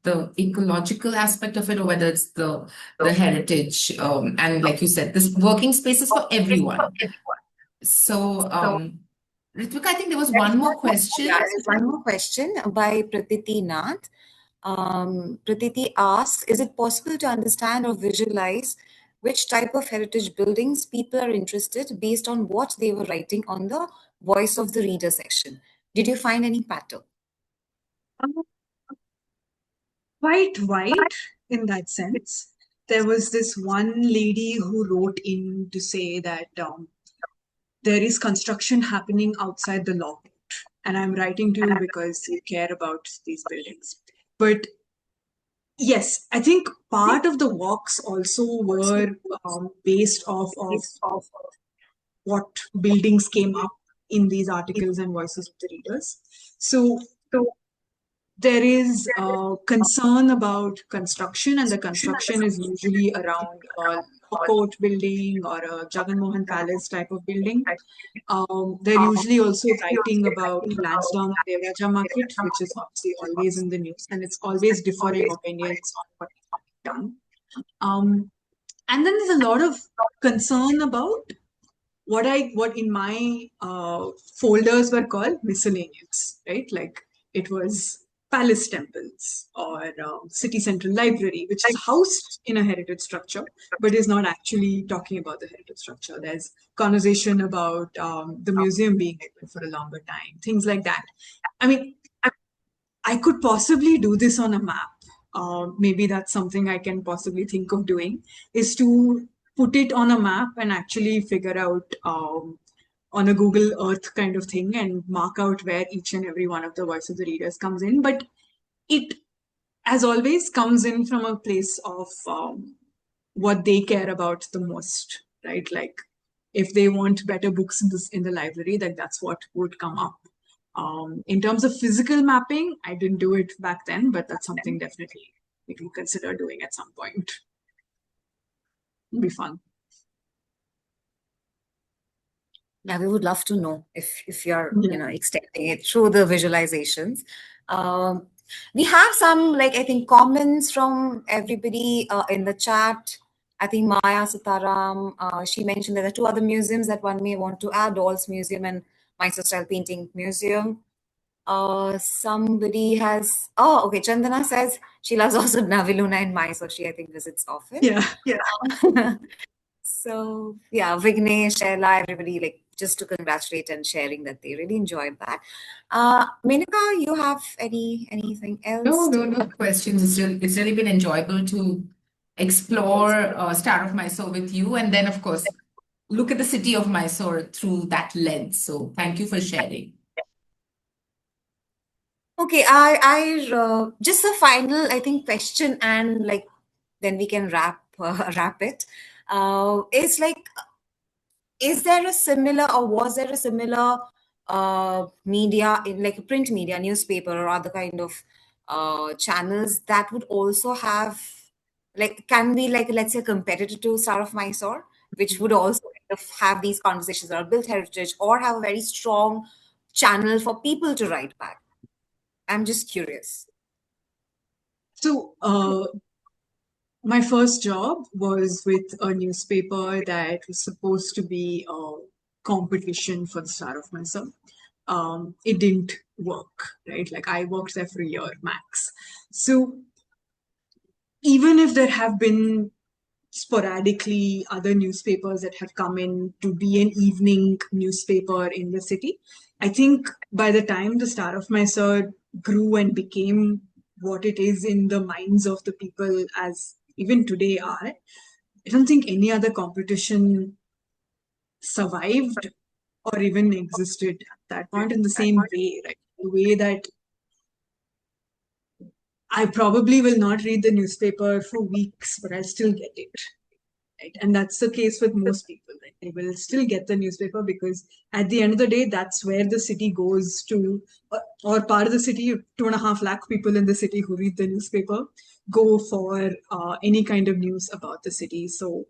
the ecological aspect of it, or whether it's the heritage, and like you said, this working spaces for everyone. So, Ritika, I think there was one more question. Yeah, there's one more question by Pratiti Nath. Pratiti asks, is it possible to understand or visualize which type of heritage buildings people are interested based on what they were writing on the Voice of the Reader section? Did you find any pattern? Quite right in that sense. There was this one lady who wrote in to say that there is construction happening outside the law court, and I'm writing to you because you care about these buildings. But yes, I think part of the walks also were based off of what buildings came up in these articles and voices of the readers. So there is concern about construction, and the construction is usually around a court building or a Jagan Mohan Palace type of building. They're usually also writing about Lansdowne and Devraja Market, which is obviously always in the news, and it's always differing opinions on what is done. And then there's a lot of concern about what in my folders were called miscellaneous, right? Like it was palace temples or city central library, which is housed in a heritage structure, but is not actually talking about the heritage structure. There's conversation about the museum being open for a longer time, things like that. I mean, I could possibly do this on a map. Maybe that's something I can possibly think of doing, is to put it on a map and actually figure out on a Google Earth kind of thing and mark out where each and every one of the voice of the readers comes in. But it, as always, comes in from a place of what they care about the most, right? Like if they want better books in the library, then that's what would come up. In terms of physical mapping, I didn't do it back then, but that's something definitely we can consider doing at some point. It'll be fun. Yeah, we would love to know if you're extending it through the visualizations. We have some, I think, comments from everybody in the chat. I think Maya Sitaram, she mentioned there are two other museums that one may want to add, Dolls Museum and Mysore Style Painting Museum. Somebody has, okay, Chandana says she loves also Naviluna in Mysore. She, I think, visits often. Yeah. So yeah, Vignesh, Shaila, everybody, just to congratulate and sharing that they really enjoyed that. Menaka, you have anything else? No questions. It's really been enjoyable to explore Star of Mysore with you, and then of course look at the city of Mysore through that lens. So thank you for sharing. Okay, I just a final, I think, question, and then we can wrap it. It's is there a similar, or was there a similar media in print media, newspaper or other kind of channels that would also have can be let's say competitor to Star of Mysore, which would also kind of have these conversations or build heritage or have a very strong channel for people to write back? I'm just curious. So my first job was with a newspaper that was supposed to be a competition for the Star of Mysore. It didn't work, right? Like I worked there for a year max. So even if there have been sporadically other newspapers that have come in to be an evening newspaper in the city, I think by the time the Star of Mysore grew and became what it is in the minds of the people as even today are, I don't think any other competition survived or even existed at that point in the same way, right? The way that I probably will not read the newspaper for weeks, but I'll still get it. Right? And that's the case with most people. Right? They will still get the newspaper because at the end of the day, that's where the city goes to, or part of the city, 2.5 lakh people in the city who read the newspaper go for any kind of news about the city. So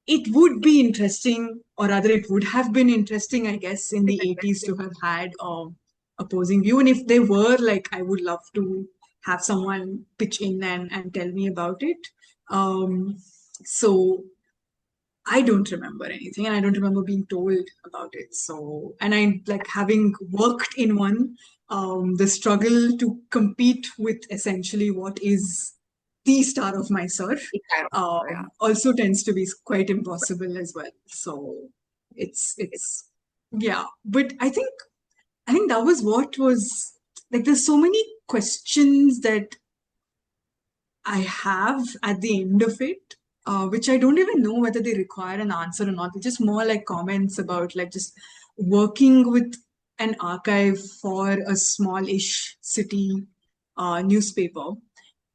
it would be interesting, or rather, it would have been interesting, I guess, in the 80s to have had opposing view. And if they were, like, I would love to have someone pitch in and tell me about it. So I don't remember anything, and I don't remember being told about it. So, and I like having worked in one, the struggle to compete with essentially what is the Star of Mysore also tends to be quite impossible as well. So it's yeah, but I think that was what was like. There's so many questions that I have at the end of it, which I don't even know whether they require an answer or not. They're just more like comments about like just working with an archive for a small-ish city newspaper,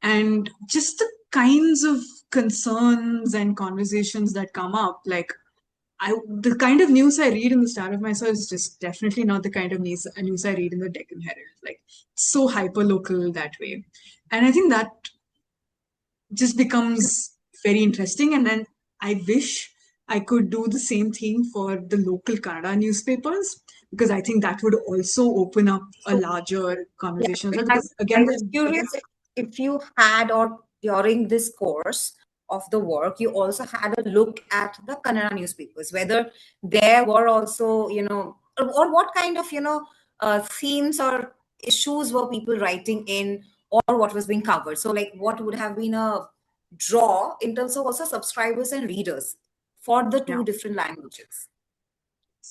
and just the kinds of concerns and conversations that come up. Like the kind of news I read in the Star of Mysore is just definitely not the kind of news I read in the Deccan Herald. Like so hyper local that way, and I think that just becomes very interesting. And then I wish I could do the same thing for the local Kannada newspapers, because I think that would also open up a larger conversation as well. Because again, I was curious if you had, or during this course of the work, you also had a look at the Kannada newspapers, whether there were also, or what kind of, themes or issues were people writing in, or what was being covered. So, like, what would have been a draw in terms of also subscribers and readers for the two different languages?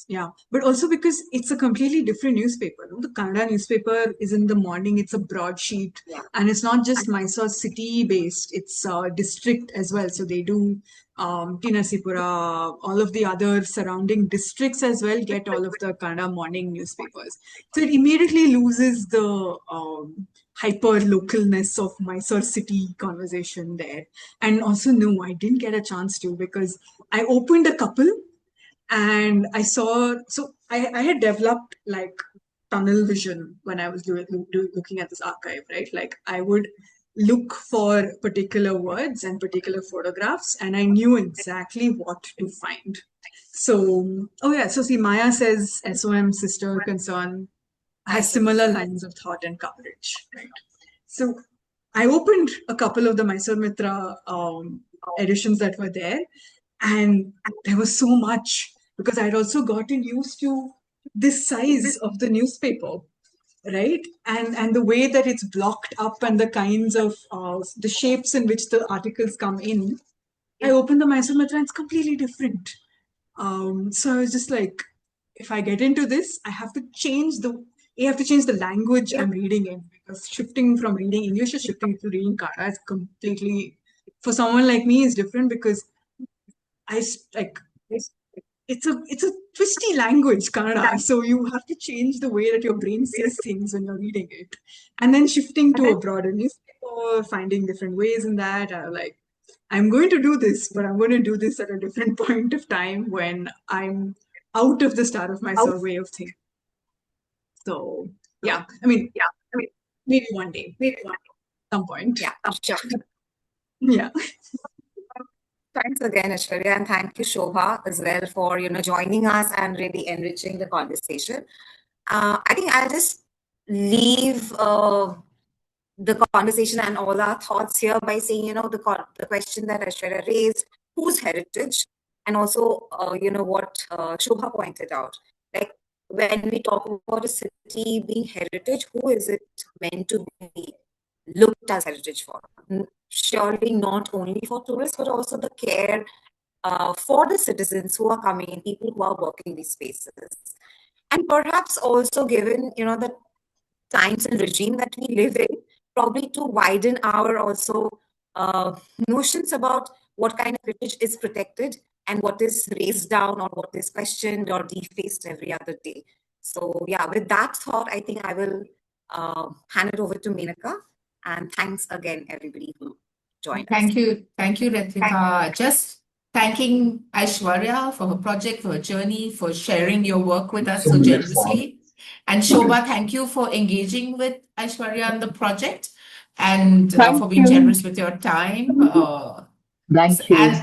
Yeah, but also because it's a completely different newspaper. No? The Kannada newspaper is in the morning, it's a broadsheet, and it's not just Mysore city based, it's district as well. So they do Tinasipura, all of the other surrounding districts as well get all of the Kannada morning newspapers. So it immediately loses the hyper localness of Mysore city conversation there. And also, no, I didn't get a chance to, because I opened a couple and I saw, so I had developed like tunnel vision when I was looking at this archive, right? Like I would look for particular words and particular photographs, and I knew exactly what to find. So, oh yeah, so see, Maya says SOM sister concern has similar lines of thought and coverage, right? So I opened a couple of the Mysore Mitra editions that were there, and there was so much, because I'd also gotten used to this size of the newspaper, right? And the way that it's blocked up and the kinds of the shapes in which the articles come in. I opened the Mysore Mitra and it's completely different. So I was just like, if I get into this, I have to change the language I'm reading in, because shifting from reading English to shifting to reading Kannada is completely, for someone like me, is different, because it's a twisty language, Kannada. So you have to change the way that your brain sees things when you're reading it. And then shifting to a broader newspaper, finding different ways in that. Like, I'm going to do this, but I'm going to do this at a different point of time when I'm out of the Star of Mysore way of thinking. So yeah, I mean, maybe one day, some point. Yeah, sure. Yeah. Thanks again, Aishwarya, and thank you, Shobha, as well, for joining us and really enriching the conversation. I think I'll just leave the conversation and all our thoughts here by saying, the question that Aishwarya raised: whose heritage, and also, what Shobha pointed out. Like, when we talk about a city being heritage, who is it meant to be looked as heritage for? Surely not only for tourists, but also the care for the citizens who are coming in, people who are working in these spaces. And perhaps also given, the times and regime that we live in, probably to widen our also notions about what kind of heritage is protected and what is raised down or what is questioned or defaced every other day. So yeah, with that thought, I think I will hand it over to Menaka. And thanks again, everybody who joined us. Thank you, Ritvika. Just thanking Aishwarya for her project, for her journey, for sharing your work with us so generously. And Shobha, thank you for engaging with Aishwarya on the project and Thank for being you. generous with your time. Thank you.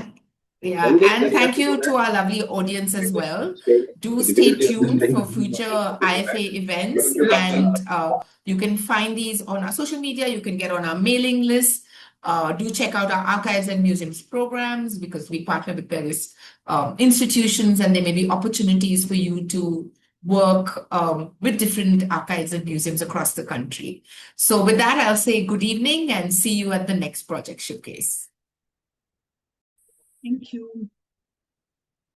And thank you to our lovely audience as well. Do stay tuned for future IFA events, and you can find these on our social media. You can get on our mailing list. Do check out our archives and museums programs, because we partner with various institutions, and there may be opportunities for you to work with different archives and museums across the country. So with that, I'll say good evening and see you at the next project showcase. Thank you.